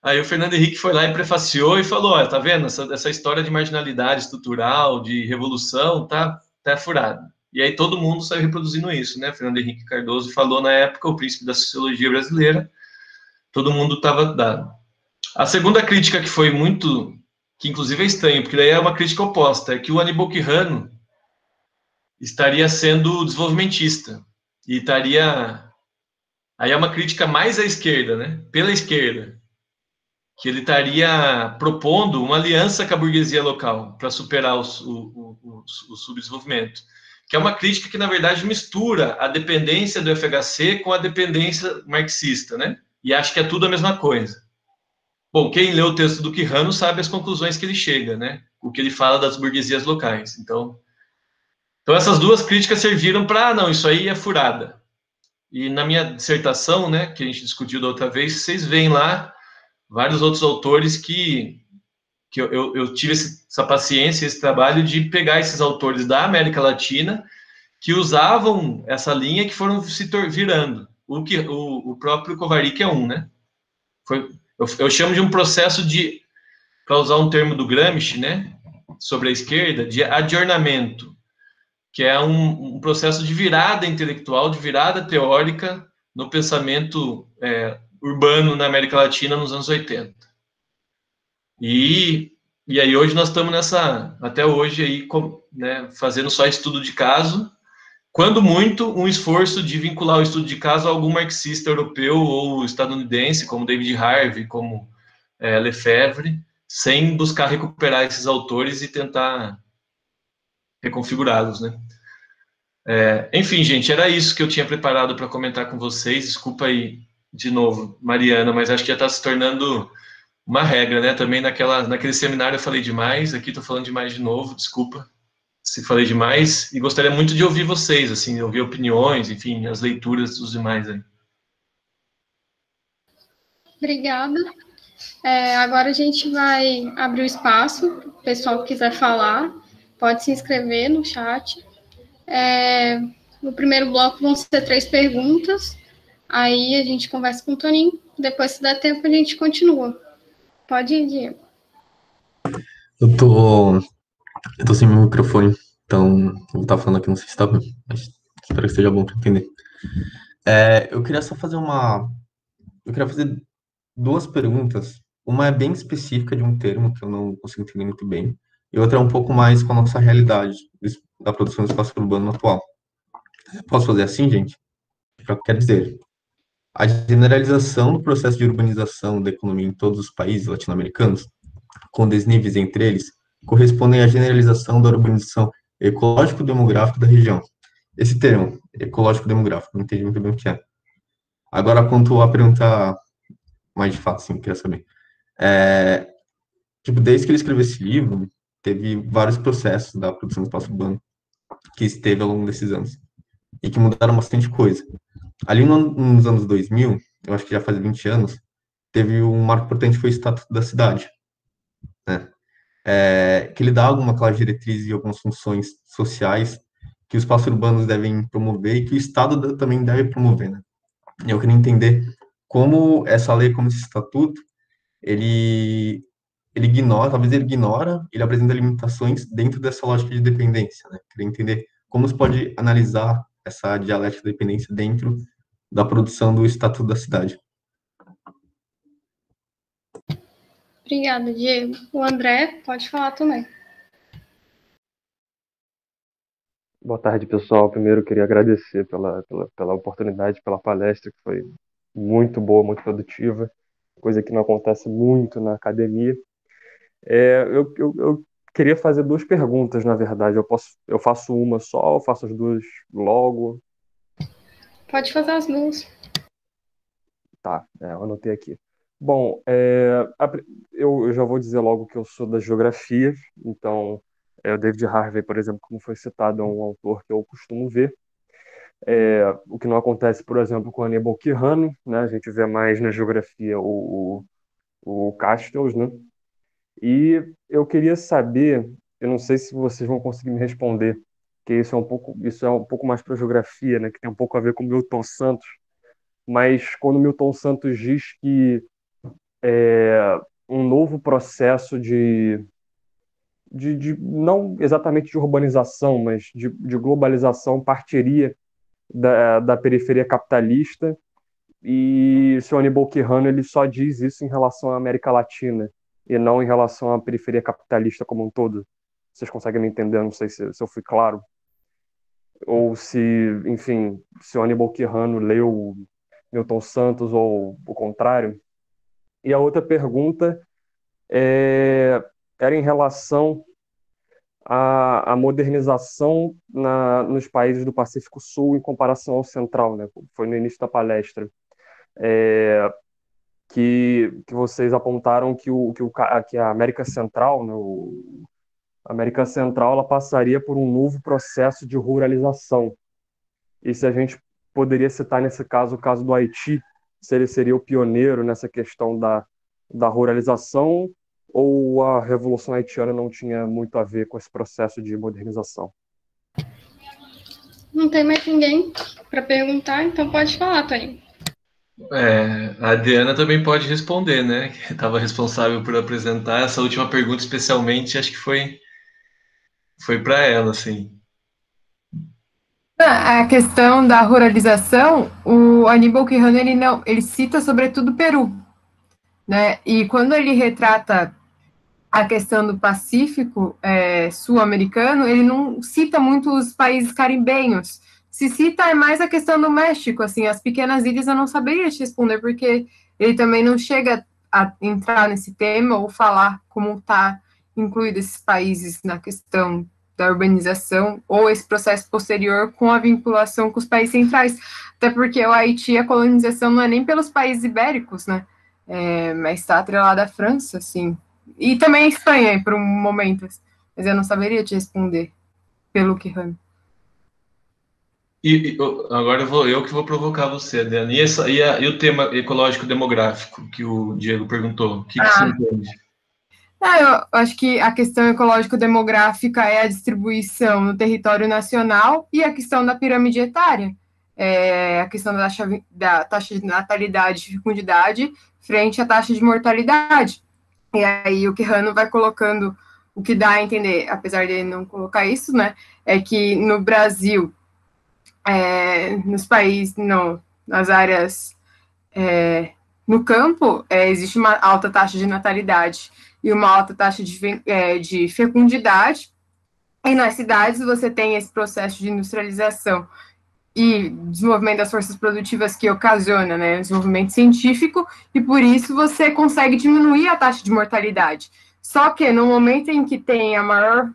Aí o Fernando Henrique foi lá e prefaciou e falou, olha, tá vendo? Essa história de marginalidade estrutural, de revolução, tá furada. E aí todo mundo saiu reproduzindo isso, né? Fernando Henrique Cardoso falou na época, o príncipe da sociologia brasileira, todo mundo estava dado. A segunda crítica que foi muito, que inclusive é estranho, porque daí é uma crítica oposta, é que o Aníbal Quijano estaria sendo desenvolvimentista, e estaria... Aí é uma crítica mais à esquerda, né? Pela esquerda, que ele estaria propondo uma aliança com a burguesia local para superar o subdesenvolvimento, que é uma crítica que, na verdade, mistura a dependência do FHC com a dependência marxista, né? E acha que é tudo a mesma coisa. Bom, quem lê o texto do Quijano sabe as conclusões que ele chega, né? O que ele fala das burguesias locais. Então essas duas críticas serviram para, não, isso aí é furada. E na minha dissertação, né, que a gente discutiu da outra vez, vocês veem lá vários outros autores que eu tive essa paciência, esse trabalho de pegar esses autores da América Latina que usavam essa linha, que foram se virando. O próprio Kovarik é um, né? Eu chamo de um processo de, para usar um termo do Gramsci, né, sobre a esquerda, de adjornamento, que é um processo de virada intelectual, de virada teórica no pensamento urbano na América Latina nos anos 80. E aí hoje nós estamos até hoje aí, né, fazendo só estudo de caso, quando muito, um esforço de vincular o estudo de caso a algum marxista europeu ou estadunidense, como David Harvey, como Lefebvre, sem buscar recuperar esses autores e tentar reconfigurá-los, né? Enfim, gente, era isso que eu tinha preparado para comentar com vocês. Desculpa aí, de novo, Mariana, mas acho que já está se tornando uma regra, né? Também naquele seminário eu falei demais, aqui estou falando demais de novo, desculpa se falei demais, e gostaria muito de ouvir vocês, assim, ouvir opiniões, enfim, as leituras dos demais aí.
Obrigada. Agora a gente vai abrir o espaço, o pessoal que quiser falar, pode se inscrever no chat. No primeiro bloco vão ser 3 perguntas, aí a gente conversa com o Toninho, depois, se der tempo, a gente continua. Pode ir, Diego.
Eu tô sem meu microfone, então eu vou estar falando aqui, não sei se tá bem, mas espero que esteja bom para entender. Eu queria só fazer eu queria fazer 2 perguntas. Uma é bem específica de um termo que eu não consigo entender muito bem, e outra é um pouco mais com a nossa realidade da produção do espaço urbano atual. Posso fazer assim, gente? Quer dizer, a generalização do processo de urbanização da economia em todos os países latino-americanos, com desníveis entre eles, correspondem à generalização da urbanização ecológico-demográfica da região. Esse termo, ecológico-demográfico, não entendi muito bem o que é. Agora, quanto à pergunta mais de fato, sim, queria saber. Desde que ele escreveu esse livro, teve vários processos da produção do espaço urbano que esteve ao longo desses anos e que mudaram bastante coisa. Ali nos anos 2000, eu acho que já faz 20 anos, teve um marco importante, que foi o Estatuto da Cidade, né? Que ele dá alguma clara diretriz e algumas funções sociais que os espaços urbanos devem promover e que o Estado também deve promover, né? Eu queria entender como essa lei, como esse estatuto, ele ignora, ele apresenta limitações dentro dessa lógica de dependência, né? Queria entender como se pode analisar essa dialética de dependência dentro da produção do Estatuto da Cidade.
Obrigada, Diego. O André pode falar também.
Boa tarde, pessoal. Primeiro, eu queria agradecer pela oportunidade, pela palestra, que foi muito boa, muito produtiva, coisa que não acontece muito na academia. Eu queria fazer 2 perguntas, na verdade. Eu faço uma só, ou faço as 2 logo?
Pode fazer as 2.
Tá, eu anotei aqui. Bom, eu já vou dizer logo que eu sou da geografia, então o David Harvey, por exemplo, como foi citado, é um autor que eu costumo ver. O que não acontece, por exemplo, com Aníbal Quijano, né? A gente vê mais na geografia o Castells, né? E eu queria saber, eu não sei se vocês vão conseguir me responder, que isso é um pouco mais para geografia, né? Que tem um pouco a ver com Milton Santos, mas quando Milton Santos diz que um novo processo não exatamente de urbanização, mas de globalização partiria da periferia capitalista, e o senhor Aníbal Quijano ele só diz isso em relação à América Latina e não em relação à periferia capitalista como um todo. Vocês conseguem me entender? Não sei se eu fui claro. Ou se, enfim, se o Aníbal Quijano leu Milton Santos ou o contrário. E a outra pergunta era em relação à modernização nos países do Pacífico Sul em comparação ao Central, né? Foi no início da palestra. Que vocês apontaram que a América Central, né, a América Central ela passaria por um novo processo de ruralização. E se a gente poderia citar nesse caso o caso do Haiti, se ele seria o pioneiro nessa questão da ruralização, ou a Revolução Haitiana não tinha muito a ver com esse processo de modernização?
Não tem mais ninguém para perguntar, então pode falar, Toninho.
A Adriana também pode responder, né? Que estava responsável por apresentar essa última pergunta, especialmente, acho que foi para ela, assim.
A questão da ruralização, o Aníbal Quijano ele cita sobretudo o Peru, né? E quando ele retrata a questão do Pacífico sul-americano, ele não cita muito os países caribenhos. Se cita é mais a questão do México, assim, as pequenas ilhas eu não saberia te responder, porque ele também não chega a entrar nesse tema ou falar como está incluído esses países na questão da urbanização ou esse processo posterior com a vinculação com os países centrais, até porque o Haiti, a colonização não é nem pelos países ibéricos, né, mas está atrelada à França, assim, e também a Espanha, por um momento, mas eu não saberia te responder pelo Quijano.
E agora eu que vou provocar você, Adriana. E o tema ecológico demográfico que o Diego perguntou? O que você entende?
Eu acho que a questão ecológico-demográfica é a distribuição no território nacional e a questão da pirâmide etária, a questão da taxa de natalidade e fecundidade frente à taxa de mortalidade. E aí o Quijano vai colocando o que dá a entender, apesar de ele não colocar isso, né, é que no Brasil, nos países, nas áreas no campo, existe uma alta taxa de natalidade e uma alta taxa de fecundidade, e nas cidades você tem esse processo de industrialização e desenvolvimento das forças produtivas que ocasiona, né, o desenvolvimento científico, e por isso você consegue diminuir a taxa de mortalidade. Só que no momento em que tem a maior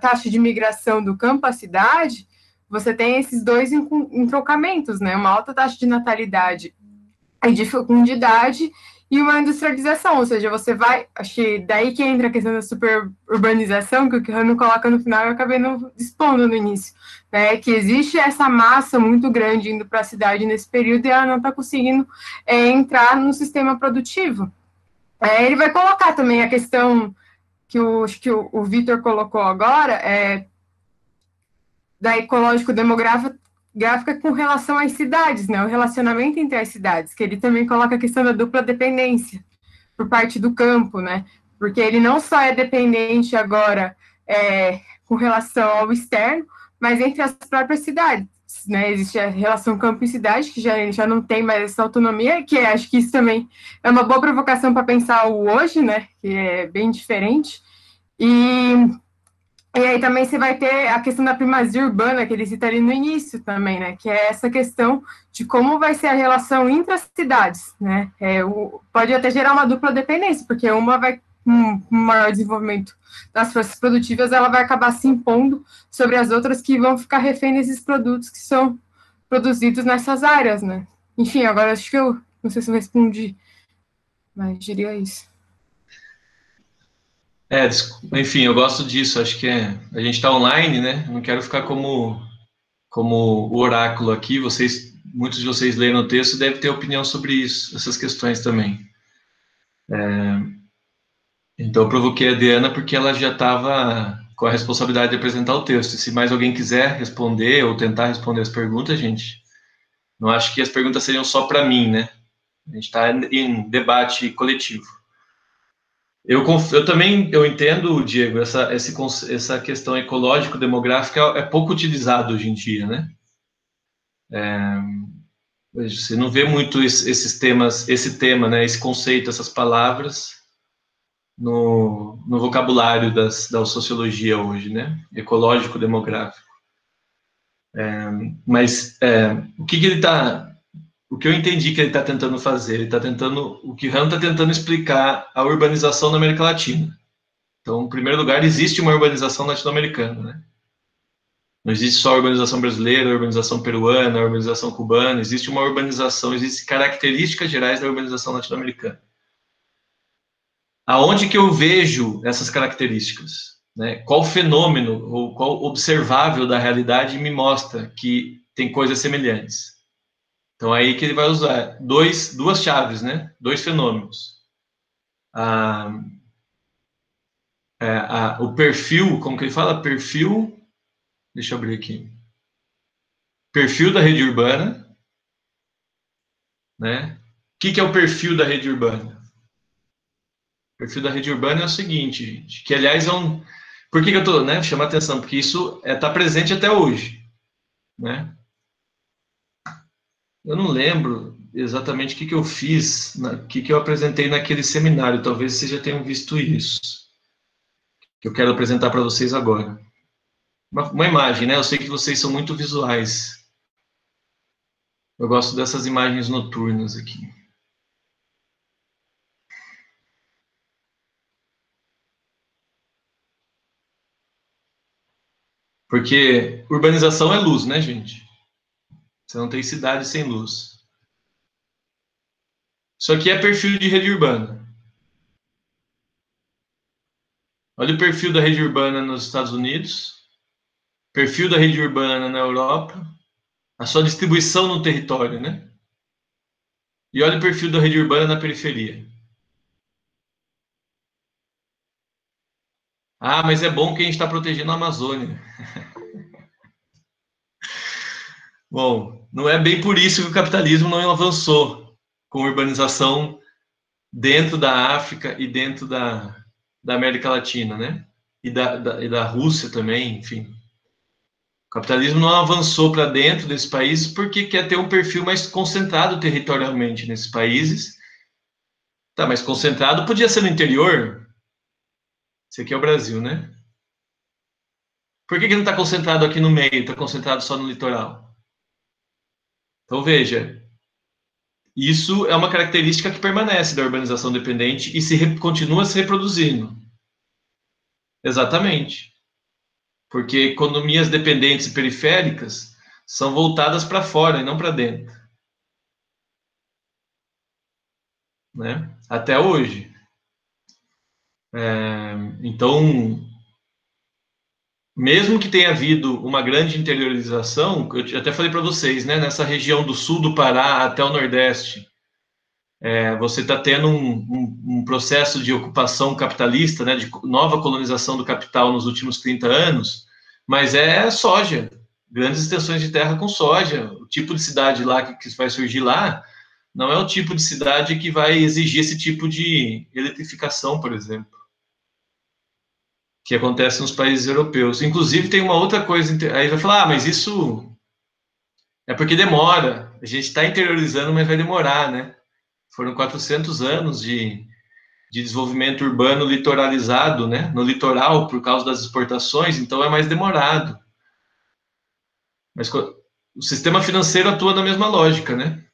taxa de migração do campo à cidade, você tem esses dois entrocamentos, né, uma alta taxa de natalidade e de fecundidade e uma industrialização, ou seja, você vai, acho que daí que entra a questão da superurbanização, que o Quijano coloca no final, eu acabei não expondo no início, né, que existe essa massa muito grande indo para a cidade nesse período e ela não está conseguindo entrar no sistema produtivo. Ele vai colocar também a questão que acho que o Vitor colocou agora, da ecológico-demográfica com relação às cidades, né, o relacionamento entre as cidades, que ele também coloca a questão da dupla dependência por parte do campo, né, porque ele não só é dependente agora com relação ao externo, mas entre as próprias cidades, né, existe a relação campo e cidade, que já não tem mais essa autonomia, que acho que isso também é uma boa provocação para pensar o hoje, né, que é bem diferente, e aí também você vai ter a questão da primazia urbana, que ele cita ali no início também, né, que é essa questão de como vai ser a relação entre as cidades, né, pode até gerar uma dupla dependência, porque uma vai, com um maior desenvolvimento das forças produtivas, ela vai acabar se impondo sobre as outras que vão ficar refém desses produtos que são produzidos nessas áreas, né. Enfim, agora acho que eu não sei se eu respondi, mas diria isso.
Enfim, eu gosto disso, acho que a gente está online, né? Não quero ficar como o oráculo aqui. Muitos de vocês leram o texto, devem ter opinião sobre isso, essas questões também. Então eu provoquei a Diana porque ela já estava com a responsabilidade de apresentar o texto. E se mais alguém quiser responder ou tentar responder as perguntas, gente, não acho que as perguntas seriam só para mim, né? A gente está em debate coletivo. Eu também entendo, Diego, essa questão ecológico-demográfica é pouco utilizada hoje em dia, né? Você não vê muito esses temas, esse tema, né, esse conceito, essas palavras no vocabulário da sociologia hoje, né? Ecológico-demográfico. Mas o que ele está... O que eu entendi que ele está tentando fazer, o que Rand está tentando explicar a urbanização na América Latina. Então, em primeiro lugar, existe uma urbanização latino-americana, né? Não existe só a urbanização brasileira, a urbanização peruana, a urbanização cubana, existe uma urbanização, existem características gerais da urbanização latino-americana. Aonde que eu vejo essas características? Né? Qual fenômeno ou qual observável da realidade me mostra que tem coisas semelhantes? Então, aí que ele vai usar duas chaves, né? Dois fenômenos. O perfil, como que ele fala? Perfil, deixa eu abrir aqui. Perfil da rede urbana, né? O que é o perfil da rede urbana? O perfil da rede urbana é o seguinte, gente, que aliás é um... Por que eu estou, né, chamando a atenção? Porque isso está presente até hoje, né? Eu não lembro exatamente o que eu fiz, o que eu apresentei naquele seminário, talvez vocês já tenham visto isso, que eu quero apresentar para vocês agora. Uma imagem, né? Eu sei que vocês são muito visuais. Eu gosto dessas imagens noturnas aqui. Porque urbanização é luz, né, gente? Você não tem cidade sem luz. Isso aqui é perfil de rede urbana. Olha o perfil da rede urbana nos Estados Unidos, perfil da rede urbana na Europa, a sua distribuição no território, né? E olha o perfil da rede urbana na periferia. Ah, mas é bom que a gente está protegendo a Amazônia. Bom, não é bem por isso que o capitalismo não avançou com urbanização dentro da África e dentro da América Latina, né? E da Rússia também, enfim. O capitalismo não avançou para dentro desses países porque quer ter um perfil mais concentrado territorialmente nesses países. Tá, mas concentrado podia ser no interior. Esse aqui é o Brasil, né? Por que não está concentrado aqui no meio, está concentrado só no litoral? Então, veja, isso é uma característica que permanece da urbanização dependente e continua se reproduzindo. Exatamente. Porque economias dependentes e periféricas são voltadas para fora e não para dentro. Né? Até hoje. Então, mesmo que tenha havido uma grande interiorização, eu até falei para vocês, né, nessa região do sul do Pará até o Nordeste, você está tendo um processo de ocupação capitalista, né, de nova colonização do capital nos últimos 30 anos, mas é soja, grandes extensões de terra com soja. O tipo de cidade lá que vai surgir lá não é o tipo de cidade que vai exigir esse tipo de eletrificação, por exemplo, que acontece nos países europeus. Inclusive, tem uma outra coisa, aí vai falar, mas isso é porque demora, a gente está interiorizando, mas vai demorar, né? Foram 400 anos de desenvolvimento urbano litoralizado, né? No litoral, por causa das exportações, então é mais demorado. Mas o sistema financeiro atua na mesma lógica, né?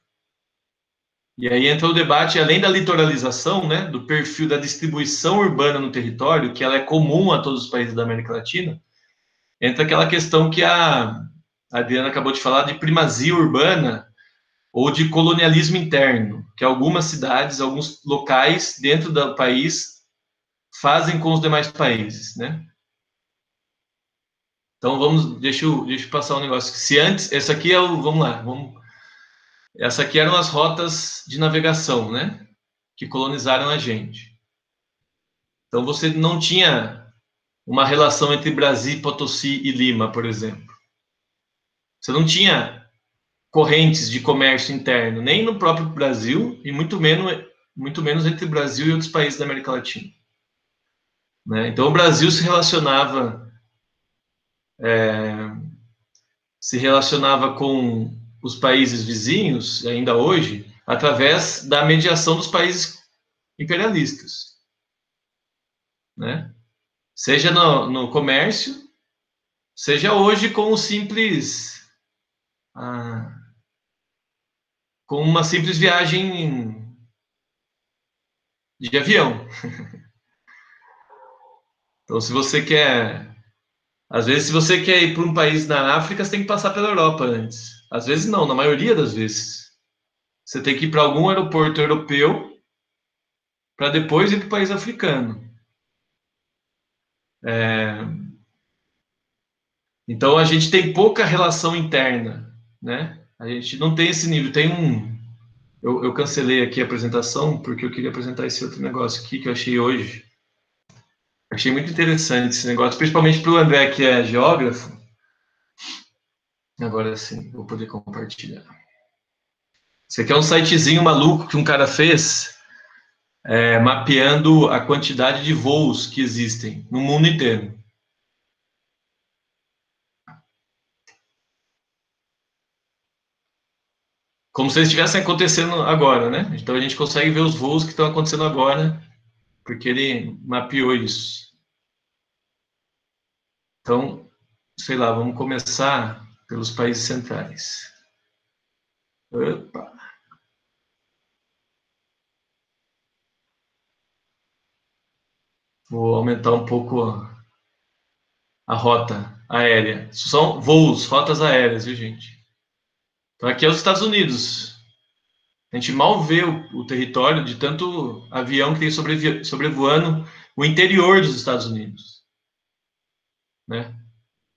E aí entra o debate, além da litoralização, né, do perfil da distribuição urbana no território, que ela é comum a todos os países da América Latina, entra aquela questão que a Adriana acabou de falar de primazia urbana ou de colonialismo interno, que algumas cidades, alguns locais dentro do país fazem com os demais países, né? Então deixa eu passar um negócio. Se antes, essa aqui vamos lá, essa aqui eram as rotas de navegação, né? Que colonizaram a gente. Então você não tinha uma relação entre Brasil, Potosí e Lima, por exemplo. Você não tinha correntes de comércio interno, nem no próprio Brasil, e muito menos entre o Brasil e outros países da América Latina. Né? Então, o Brasil se relacionava com os países vizinhos, ainda hoje, através da mediação dos países imperialistas. Né? Seja no comércio, seja hoje com o simples... com uma simples viagem de avião. Então, se você quer... Às vezes, se você quer ir para um país na África, você tem que passar pela Europa antes. Às vezes não, na maioria das vezes. Você tem que ir para algum aeroporto europeu para depois ir para o país africano. Então, a gente tem pouca relação interna, né? A gente não tem esse nível. Eu cancelei aqui a apresentação porque eu queria apresentar esse outro negócio aqui que eu achei hoje. Achei muito interessante esse negócio, principalmente para o André, que é geógrafo. Agora sim, vou poder compartilhar. Esse aqui é um sitezinho maluco que um cara fez, mapeando a quantidade de voos que existem no mundo inteiro. Como se eles estivessem acontecendo agora, né? Então a gente consegue ver os voos que estão acontecendo agora, porque ele mapeou isso. Então, sei lá, vamos começar pelos países centrais. Opa! Vou aumentar um pouco a rota aérea. São voos, rotas aéreas, viu, gente? Então, aqui é os Estados Unidos. A gente mal vê o território de tanto avião que tem sobrevoando o interior dos Estados Unidos. Né? A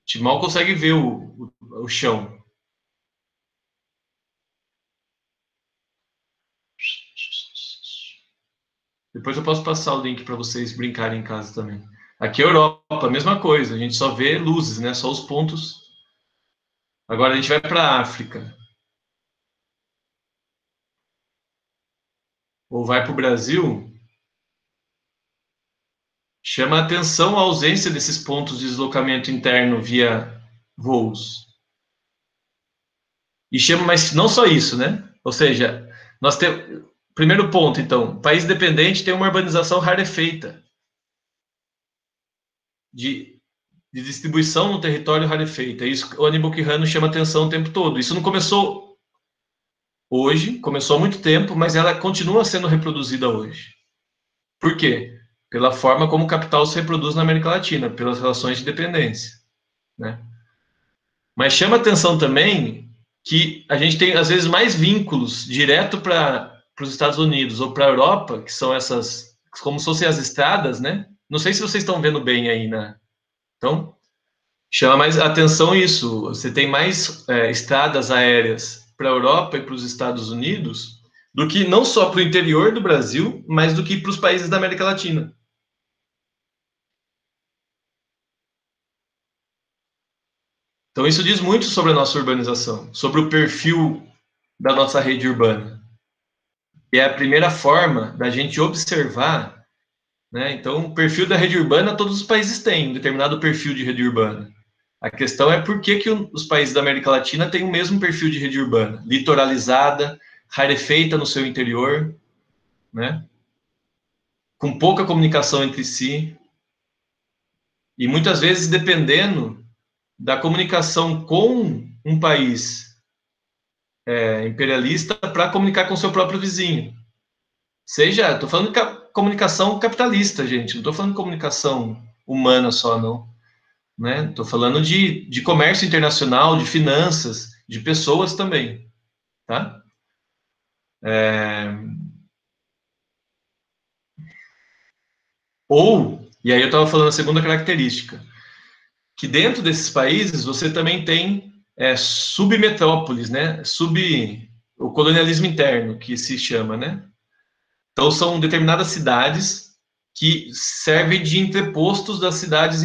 gente mal consegue ver o chão. Depois eu posso passar o link para vocês brincarem em casa também. Aqui é a Europa, a mesma coisa. A gente só vê luzes, né? Só os pontos. Agora a gente vai para a África. Ou vai para o Brasil. Chama a atenção a ausência desses pontos de deslocamento interno via voos. E chama, mas não só isso, né? Ou seja, nós temos... Primeiro ponto, então, país dependente tem uma urbanização rarefeita. De distribuição no território rarefeita. Isso o Aníbal Quijano chama atenção o tempo todo. Isso não começou hoje, começou há muito tempo, mas ela continua sendo reproduzida hoje. Por quê? Pela forma como o capital se reproduz na América Latina, pelas relações de dependência. Né? Mas chama atenção também que a gente tem, às vezes, mais vínculos direto para os Estados Unidos ou para a Europa, que são essas, como se fossem as estradas, né? Não sei se vocês estão vendo bem aí, né? Então, chama mais atenção isso. Você tem mais estradas aéreas para a Europa e para os Estados Unidos do que não só para o interior do Brasil, mas do que para os países da América Latina. Então, isso diz muito sobre a nossa urbanização, sobre o perfil da nossa rede urbana. E é a primeira forma da gente observar, né? Então, o perfil da rede urbana, todos os países têm um determinado perfil de rede urbana. A questão é por que os países da América Latina têm o mesmo perfil de rede urbana, litoralizada, rarefeita no seu interior, né? Com pouca comunicação entre si, e muitas vezes dependendo da comunicação com um país imperialista para comunicar com seu próprio vizinho. Seja, estou falando de comunicação capitalista, gente, não estou falando de comunicação humana só, não. Né? Estou falando de comércio internacional, de finanças, de pessoas também. Tá? E aí eu estava falando a segunda característica, que dentro desses países você também tem submetrópoles, né? O colonialismo interno, que se chama, né? Então, são determinadas cidades que servem de entrepostos das cidades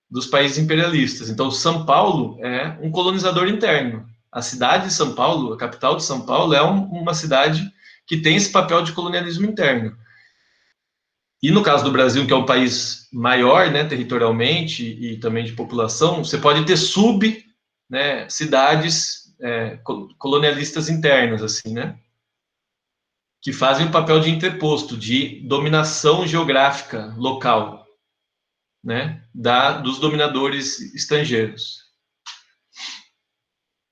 dos países imperialistas. Então, São Paulo é um colonizador interno. A cidade de São Paulo, a capital de São Paulo, é uma cidade que tem esse papel de colonialismo interno. E no caso do Brasil, que é um país maior, né, territorialmente e também de população, você pode ter né, cidades colonialistas internas, assim, né, que fazem um papel de interposto, de dominação geográfica local, né, dos dominadores estrangeiros.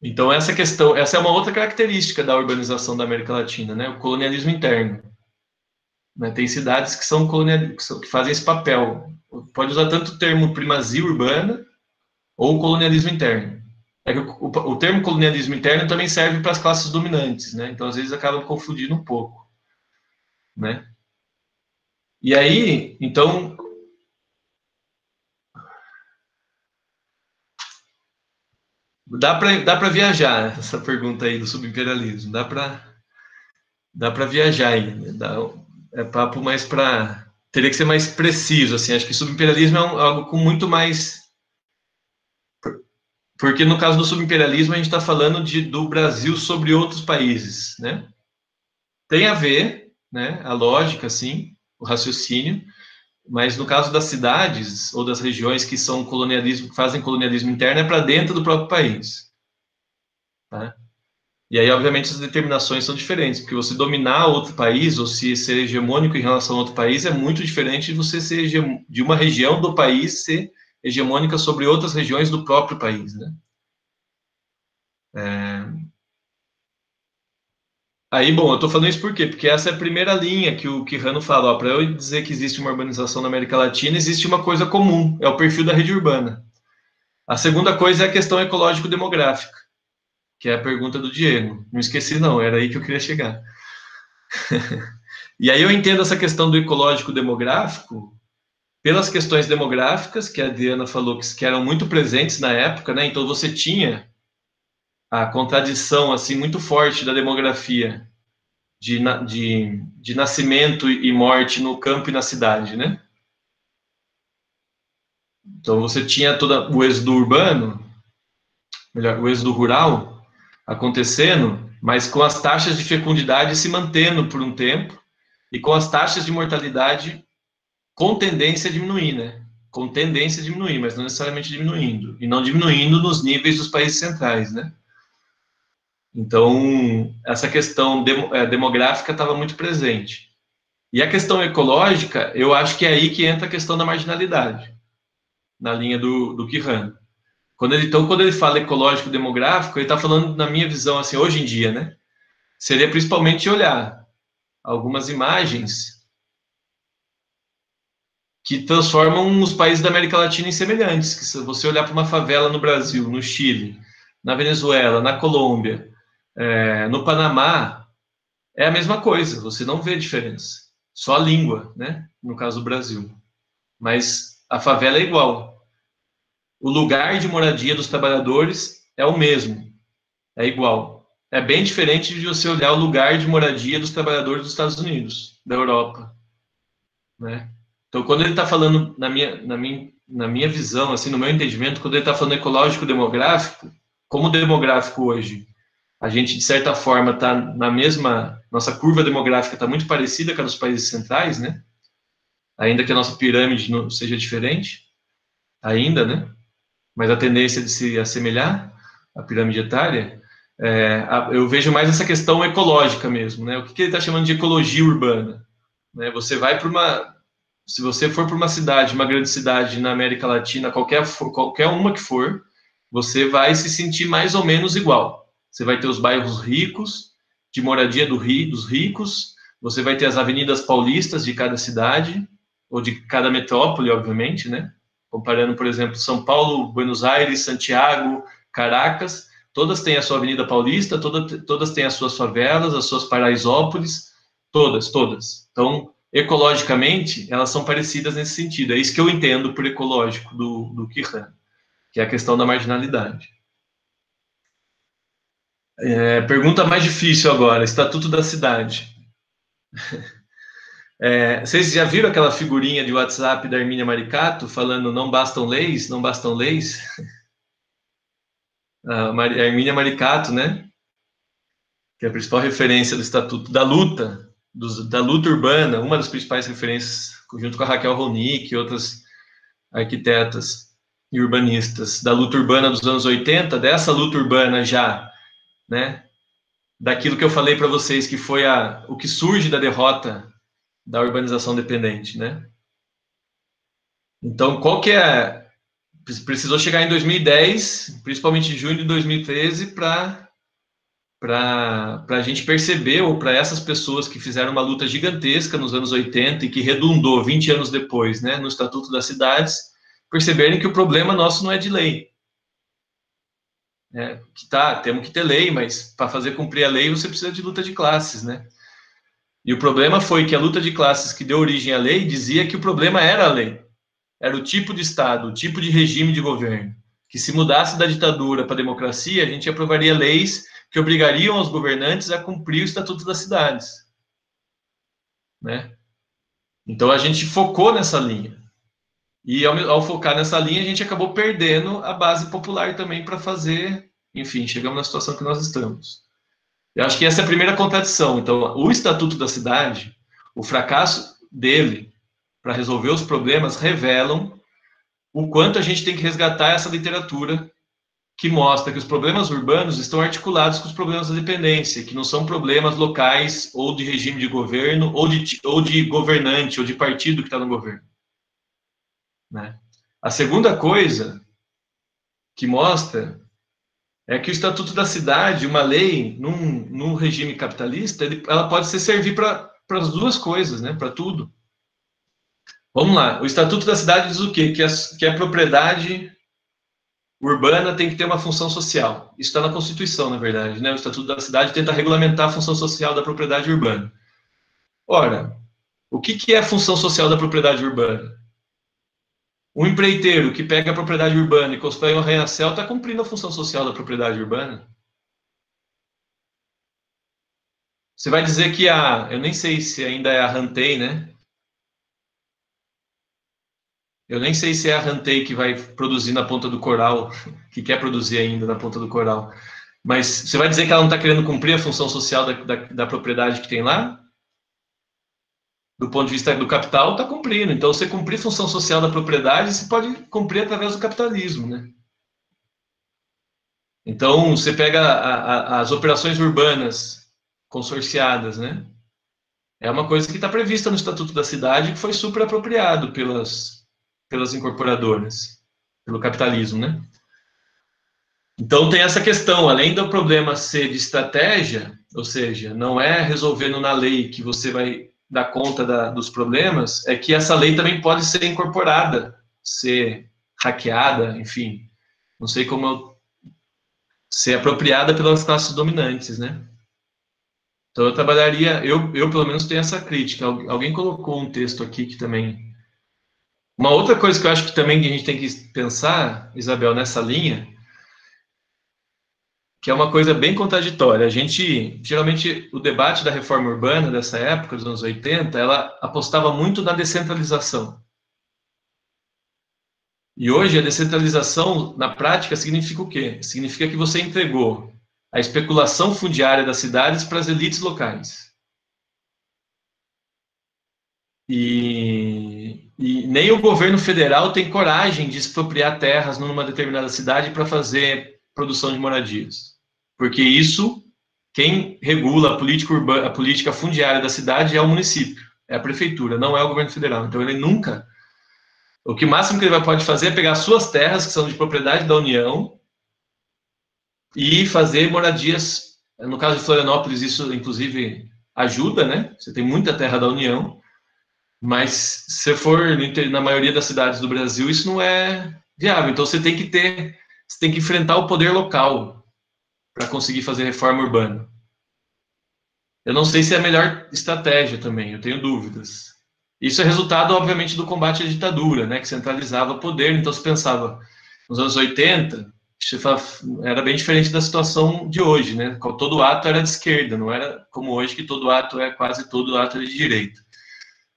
Então, essa é uma outra característica da urbanização da América Latina, né, o colonialismo interno. Né, tem cidades que fazem esse papel. Pode usar tanto o termo primazia urbana ou colonialismo interno. É que o termo colonialismo interno também serve para as classes dominantes, né? Então, às vezes, acabam confundindo um pouco. Né? E aí, então... Dá para viajar, essa pergunta aí do subimperialismo. Dá para viajar ainda. É papo mais para... Teria que ser mais preciso, assim. Acho que subimperialismo é algo com muito mais... Porque no caso do subimperialismo, a gente está falando do Brasil sobre outros países, né? Tem a ver, né? A lógica, assim, o raciocínio, mas no caso das cidades ou das regiões que são colonialismo, que fazem colonialismo interno, é para dentro do próprio país. Tá? E aí, obviamente, as determinações são diferentes, porque você dominar outro país, ou se ser hegemônico em relação a outro país, é muito diferente de você ser de uma região do país ser hegemônica sobre outras regiões do próprio país, né? Aí, bom, eu estou falando isso por quê? Porque essa é a primeira linha que o Quijano fala. Para eu dizer que existe uma urbanização na América Latina, existe uma coisa comum, é o perfil da rede urbana. A segunda coisa é a questão ecológico-demográfica, que é a pergunta do Diego. Não esqueci, não, era aí que eu queria chegar. E aí eu entendo essa questão do ecológico-demográfico pelas questões demográficas, que a Diana falou que eram muito presentes na época, né? Então você tinha a contradição assim muito forte da demografia de nascimento e morte no campo e na cidade, né? Então você tinha todo o êxodo urbano, melhor, o êxodo rural acontecendo, mas com as taxas de fecundidade se mantendo por um tempo e com as taxas de mortalidade com tendência a diminuir, né? Com tendência a diminuir, mas não necessariamente diminuindo. E não diminuindo nos níveis dos países centrais, né? Então, essa questão demográfica estava muito presente. E a questão ecológica, eu acho que é aí que entra a questão da marginalidade, na linha do Quijano. Quando ele fala ecológico demográfico, ele está falando, na minha visão, assim, hoje em dia, né? Seria principalmente olhar algumas imagens que transformam os países da América Latina em semelhantes. Que se você olhar para uma favela no Brasil, no Chile, na Venezuela, na Colômbia, no Panamá, é a mesma coisa, você não vê diferença. Só a língua, né? No caso do Brasil. Mas a favela é igual. O lugar de moradia dos trabalhadores é o mesmo, é igual. É bem diferente de você olhar o lugar de moradia dos trabalhadores dos Estados Unidos, da Europa, né? Então, quando ele está falando, na minha visão, assim, no meu entendimento, quando ele está falando ecológico-demográfico, como o demográfico hoje, a gente, de certa forma, está na mesma... Nossa curva demográfica está muito parecida com a dos países centrais, né? Ainda que a nossa pirâmide não seja diferente, ainda, né? Mas a tendência de se assemelhar à pirâmide etária, eu vejo mais essa questão ecológica mesmo, né? O que ele está chamando de ecologia urbana? Né? Você vai para uma... Se você for para uma cidade, uma grande cidade na América Latina, qualquer uma que for, você vai se sentir mais ou menos igual. Você vai ter os bairros ricos, de moradia dos ricos, você vai ter as avenidas paulistas de cada cidade, ou de cada metrópole, obviamente, né? Comparando, por exemplo, São Paulo, Buenos Aires, Santiago, Caracas, todas têm a sua Avenida Paulista, todas têm as suas favelas, as suas paraisópolis, todas. Então, ecologicamente, elas são parecidas nesse sentido. É isso que eu entendo por ecológico do Quijano, que é a questão da marginalidade. Pergunta mais difícil agora, Estatuto da Cidade. Vocês já viram aquela figurinha de WhatsApp da Hermínia Maricato falando não bastam leis, não bastam leis? a Hermínia Maricato, né? Que é a principal referência do Estatuto da Luta, da luta urbana, uma das principais referências, junto com a Raquel Ronick e outras arquitetas e urbanistas, da luta urbana dos anos 80, dessa luta urbana já, né? Daquilo que eu falei para vocês, que foi o que surge da derrota da urbanização dependente, né? Então, qual que é... Precisou chegar em 2010, principalmente em junho de 2013, para a gente perceber, ou para essas pessoas que fizeram uma luta gigantesca nos anos 80 e que redundou 20 anos depois, né, no Estatuto das Cidades, perceberem que o problema nosso não é de lei. Temos que ter lei, mas para fazer cumprir a lei você precisa de luta de classes, né? E o problema foi que a luta de classes que deu origem à lei dizia que o problema era a lei. Era o tipo de Estado, o tipo de regime de governo. Que se mudasse da ditadura para a democracia, a gente aprovaria leis que obrigariam os governantes a cumprir o Estatuto das Cidades. Né? Então, a gente focou nessa linha. E, ao focar nessa linha, a gente acabou perdendo a base popular também para fazer... Enfim, chegamos na situação que nós estamos. Eu acho que essa é a primeira contradição. Então, o Estatuto da Cidade, o fracasso dele para resolver os problemas, revelam o quanto a gente tem que resgatar essa literatura que mostra que os problemas urbanos estão articulados com os problemas da dependência, que não são problemas locais ou de regime de governo, ou de governante, ou de partido que está no governo. Né? A segunda coisa que mostra é que o Estatuto da Cidade, uma lei, num regime capitalista, ela pode servir para as duas coisas, né? Para tudo. Vamos lá, o Estatuto da Cidade diz o quê? Que a propriedade urbana tem que ter uma função social. Isso está na Constituição, na verdade, né? O Estatuto da Cidade tenta regulamentar a função social da propriedade urbana. Ora, o que é a função social da propriedade urbana? Um empreiteiro que pega a propriedade urbana e constrói um arranha-céu está cumprindo a função social da propriedade urbana. Você vai dizer que eu nem sei se ainda é a Rantei, né? Eu nem sei se é a Rantei que vai produzir na Ponta do Coral, que quer produzir ainda na Ponta do Coral. Mas você vai dizer que ela não está querendo cumprir a função social da propriedade que tem lá? Do ponto de vista do capital, está cumprindo. Então, você cumprir a função social da propriedade, você pode cumprir através do capitalismo, né? Então, você pega as operações urbanas consorciadas, né? É uma coisa que está prevista no Estatuto da Cidade, que foi super apropriado pelas incorporadoras, pelo capitalismo, né? Então, tem essa questão, além do problema ser de estratégia, ou seja, não é resolvendo na lei que você vai dar conta dos problemas, é que essa lei também pode ser incorporada, ser hackeada, enfim, não sei como ser apropriada pelas classes dominantes, né? Então, eu trabalharia, eu pelo menos tenho essa crítica. Alguém colocou um texto aqui que também... Uma outra coisa que eu acho que também a gente tem que pensar, Isabel, nessa linha, que é uma coisa bem contraditória. Geralmente, o debate da reforma urbana dessa época, dos anos 80, ela apostava muito na descentralização. E hoje, a descentralização, na prática, significa o quê? Significa que você entregou a especulação fundiária das cidades para as elites locais. E nem o governo federal tem coragem de expropriar terras numa determinada cidade para fazer produção de moradias. Porque isso, quem regula a política fundiária da cidade é o município, é a prefeitura, não é o governo federal. Então, ele nunca... O máximo que ele pode fazer é pegar suas terras, que são de propriedade da União, e fazer moradias. No caso de Florianópolis, isso, inclusive, ajuda, né? Você tem muita terra da União, mas se for na maioria das cidades do Brasil, isso não é viável. Então, você tem que enfrentar o poder local para conseguir fazer reforma urbana. Eu não sei se é a melhor estratégia também, eu tenho dúvidas. Isso é resultado, obviamente, do combate à ditadura, né, que centralizava o poder. Então, se pensava, nos anos 80, era bem diferente da situação de hoje, né? Todo ato era de esquerda, não era como hoje, que quase todo ato é de direita.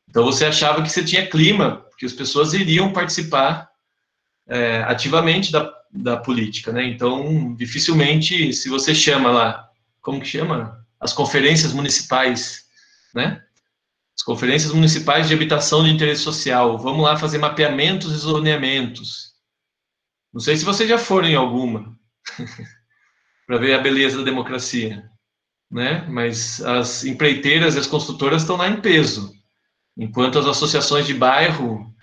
Então, você achava que você tinha clima, que as pessoas iriam participar ativamente da política, né? Então, dificilmente, se você chama lá, como que chama? As conferências municipais, né? As conferências municipais de habitação de interesse social. Vamos lá fazer mapeamentos e zoneamentos. Não sei se vocês já foram em alguma, para ver a beleza da democracia, né? Mas as empreiteiras e as construtoras estão lá em peso, enquanto as associações de bairro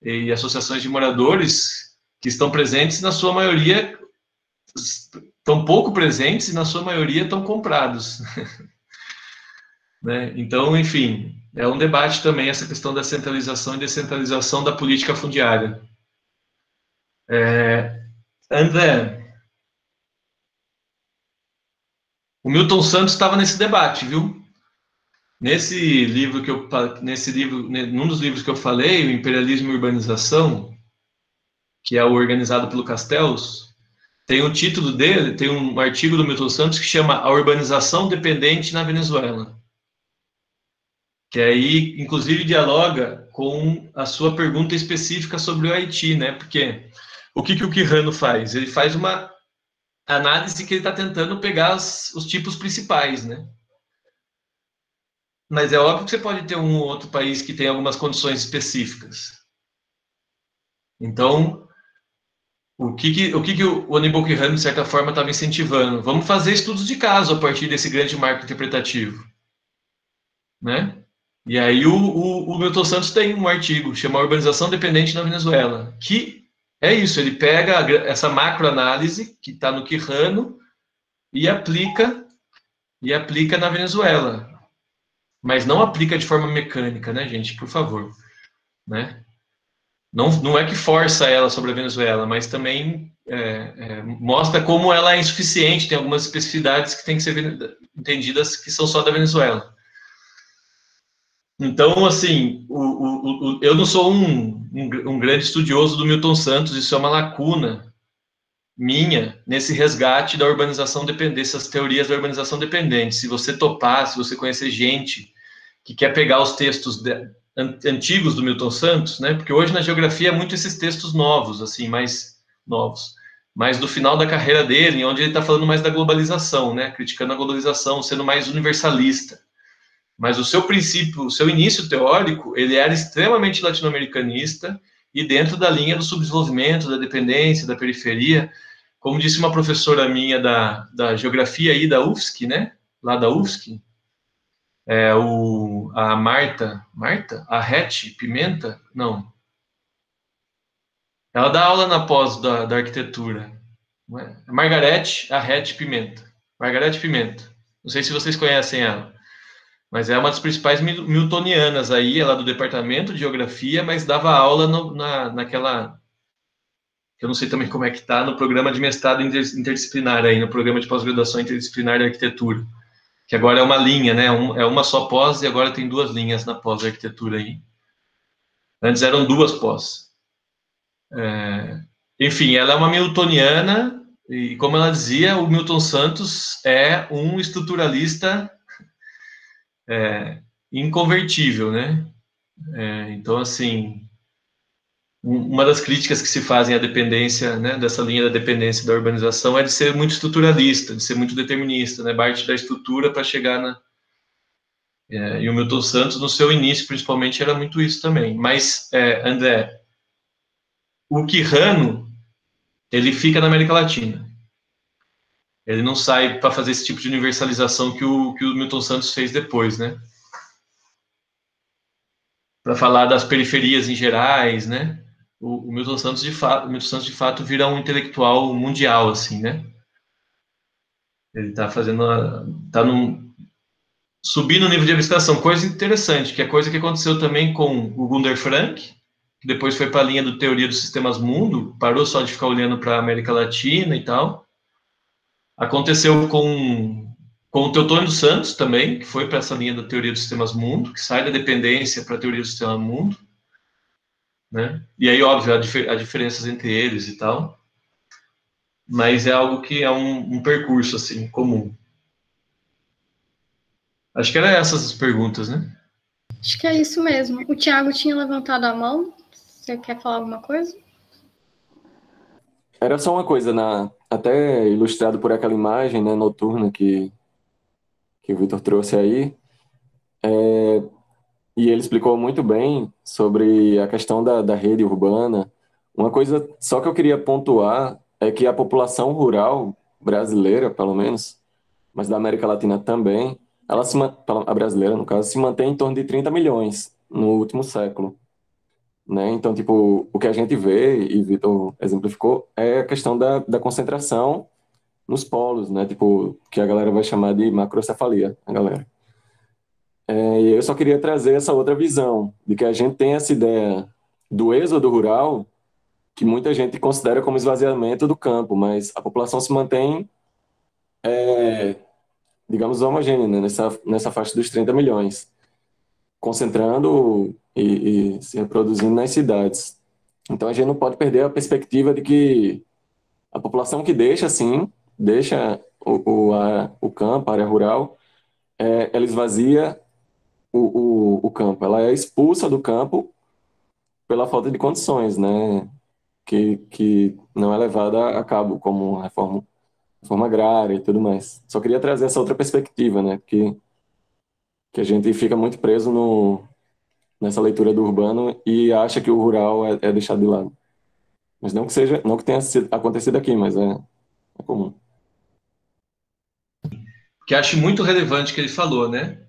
e associações de moradores, que estão presentes, na sua maioria, estão pouco presentes e, na sua maioria, estão comprados. Né? Então, enfim, é um debate também essa questão da centralização e descentralização da política fundiária. André, o Milton Santos estava nesse debate, viu? Num dos livros que eu falei, o Imperialismo e Urbanização, que é o organizado pelo Castells, tem o título dele, tem um artigo do Milton Santos que chama A Urbanização Dependente na Venezuela, que aí, inclusive, dialoga com a sua pergunta específica sobre o Haiti, né? Porque o que o Quijano faz? Ele faz uma análise que ele está tentando pegar os tipos principais, né? Mas é óbvio que você pode ter um ou outro país que tem algumas condições específicas. Então, o que o Aníbal Quijano, de certa forma, estava incentivando? Vamos fazer estudos de caso a partir desse grande marco interpretativo, né? E aí o Milton Santos tem um artigo, chama Urbanização Dependente na Venezuela, que é isso, ele pega essa macroanálise que está no Quijano e aplica na Venezuela. Mas não aplica de forma mecânica, né, gente? Por favor. Né? Não é que força ela sobre a Venezuela, mas também mostra como ela é insuficiente, tem algumas especificidades que têm que ser entendidas que são só da Venezuela. Então, assim, eu não sou um grande estudioso do Milton Santos, isso é uma lacuna minha nesse resgate da urbanização dependente, essas teorias da urbanização dependente. Se você topar, se você conhecer gente que quer pegar os textos antigos do Milton Santos, né? Porque hoje na geografia é muito esses textos novos, assim, mais novos, mas do final da carreira dele, onde ele está falando mais da globalização, né? Criticando a globalização, sendo mais universalista. Mas o seu princípio, o seu início teórico, ele era extremamente latino-americanista e dentro da linha do subdesenvolvimento, da dependência, da periferia. Como disse uma professora minha da geografia aí da UFSC, né? Lá da UFSC, a Marta, Arrete Pimenta? Não. Ela dá aula na pós da arquitetura. Não é? Margarete Arrete Pimenta. Margarete Pimenta. Não sei se vocês conhecem ela. Mas é uma das principais miltonianas aí, ela é do departamento de geografia, mas dava aula naquela... Eu não sei também como é que está no programa de mestrado interdisciplinar aí, no programa de pós-graduação interdisciplinar de arquitetura. Que agora é uma linha, né? É uma só pós e agora tem 2 linhas na pós de arquitetura aí. Antes eram 2 pós. Enfim, ela é uma miltoniana e, como ela dizia, o Milton Santos é um estruturalista inconvertível, né? Então, assim, uma das críticas que se fazem à dependência, né, dessa linha da dependência da urbanização é de ser muito estruturalista, de ser muito determinista, né? Parte da estrutura para chegar e o Milton Santos, no seu início, principalmente, era muito isso também. Mas, André, o Quijano, ele fica na América Latina. Ele não sai para fazer esse tipo de universalização que o Milton Santos fez depois, né? Para falar das periferias em gerais, né? O Milton Santos, de fato, vira um intelectual mundial, assim, né? Ele está subindo o nível de abstração, coisa interessante, que é coisa que aconteceu também com o Gunder Frank, que depois foi para a linha do teoria dos sistemas mundo, parou só de ficar olhando para a América Latina e tal. Aconteceu com o Teotônio dos Santos também, que foi para essa linha da teoria dos sistemas mundo, que sai da dependência para a teoria do sistema mundo, né? E aí, óbvio, há diferenças entre eles e tal, mas é algo que é um percurso, assim, comum. Acho que eram essas as perguntas, né?
Acho que é isso mesmo. O Thiago tinha levantado a mão. Você quer falar alguma coisa?
era só uma coisa, até ilustrado por aquela imagem, né, noturna que o Vitor trouxe aí, e ele explicou muito bem sobre a questão da rede urbana. Uma coisa só que eu queria pontuar é que a população rural brasileira, pelo menos, mas da América Latina também, a brasileira, no caso, se mantém em torno de 30 milhões no último século, né? Então, tipo, o que a gente vê, e Vitor exemplificou, é a questão da concentração nos polos, né? Tipo, que a galera vai chamar de macrocefalia, a galera. E eu só queria trazer essa outra visão, de que a gente tem essa ideia do êxodo rural, que muita gente considera como esvaziamento do campo, mas a população se mantém, digamos, homogênea, né? Nessa faixa dos 30 milhões, concentrando e se reproduzindo nas cidades. Então a gente não pode perder a perspectiva de que a população que deixa, assim, deixa o campo, a área rural, ela esvazia o campo, ela é expulsa do campo pela falta de condições, né? Que não é levada a cabo como reforma agrária e tudo mais. Só queria trazer essa outra perspectiva, né? Que a gente fica muito preso nessa leitura do urbano e acha que o rural é deixado de lado. Mas não que tenha acontecido aqui, mas é comum.
Que acho muito relevante o que ele falou, né?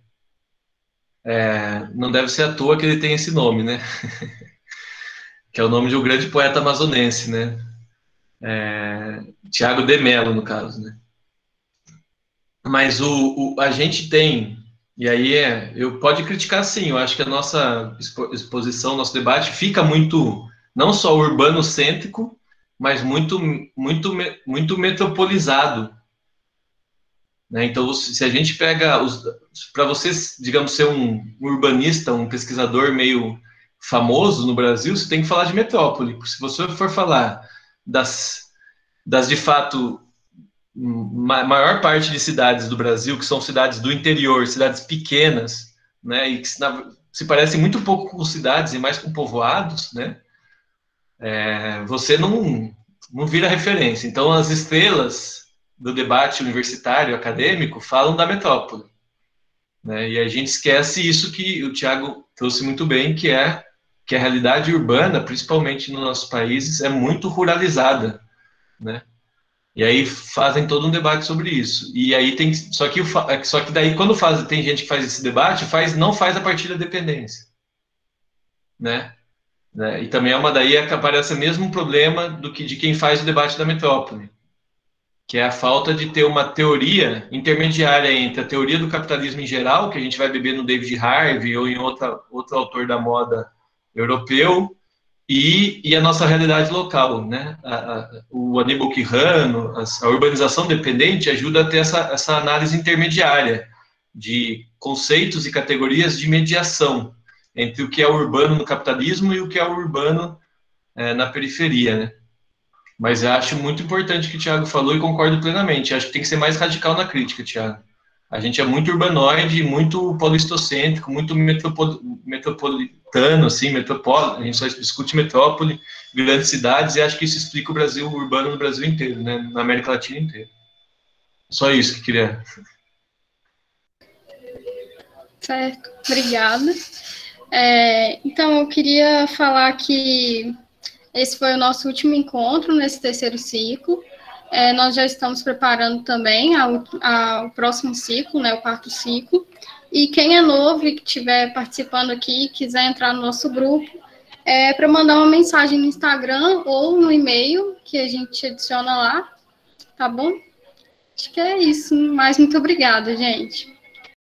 Não deve ser à toa que ele tem esse nome, né? Que é o nome de um grande poeta amazonense, né? Tiago de Mello, no caso, né? Mas a gente tem, e aí eu pode criticar sim, eu acho que a nossa exposição, nosso debate fica muito, não só urbano-cêntrico, mas muito metropolizado, né? Então, se a gente pega, para você, digamos, ser um urbanista, um pesquisador meio famoso no Brasil, você tem que falar de metrópole. Se você for falar das de fato, maior parte de cidades do Brasil, que são cidades do interior, cidades pequenas, né, e que se parecem muito pouco com cidades e mais com povoados, né, você não vira referência. Então, as estrelas do debate universitário, acadêmico, falam da metrópole, né, e a gente esquece isso que o Tiago trouxe muito bem, que a realidade urbana, principalmente nos nossos países, é muito ruralizada, né? E aí fazem todo um debate sobre isso. E aí tem só que daí quando tem gente que faz esse debate, não faz a partir da dependência, né? E também daí que aparece o mesmo problema de quem faz o debate da metrópole, que é a falta de ter uma teoria intermediária entre a teoria do capitalismo em geral, que a gente vai beber no David Harvey ou em outro autor da moda europeu, e a nossa realidade local, né? O Aníbal Quijano, a urbanização dependente ajuda a ter essa análise intermediária de conceitos e categorias de mediação entre o que é urbano no capitalismo e o que é urbano na periferia, né? Mas eu acho muito importante o que o Thiago falou e concordo plenamente. Acho que tem que ser mais radical na crítica, Thiago. A gente é muito urbanoide, muito polistocêntrico, muito metropolitano, assim, a gente só discute metrópole, grandes cidades, e acho que isso explica o Brasil urbano no Brasil inteiro, né, na América Latina inteira. Só isso que queria.
Certo, obrigada. Então, eu queria falar que esse foi o nosso último encontro nesse terceiro ciclo. Nós já estamos preparando também o próximo ciclo, né, o quarto ciclo. E quem é novo e que estiver participando aqui e quiser entrar no nosso grupo, para mandar uma mensagem no Instagram ou no e-mail que a gente adiciona lá, tá bom? Acho que é isso, mas muito obrigada, gente.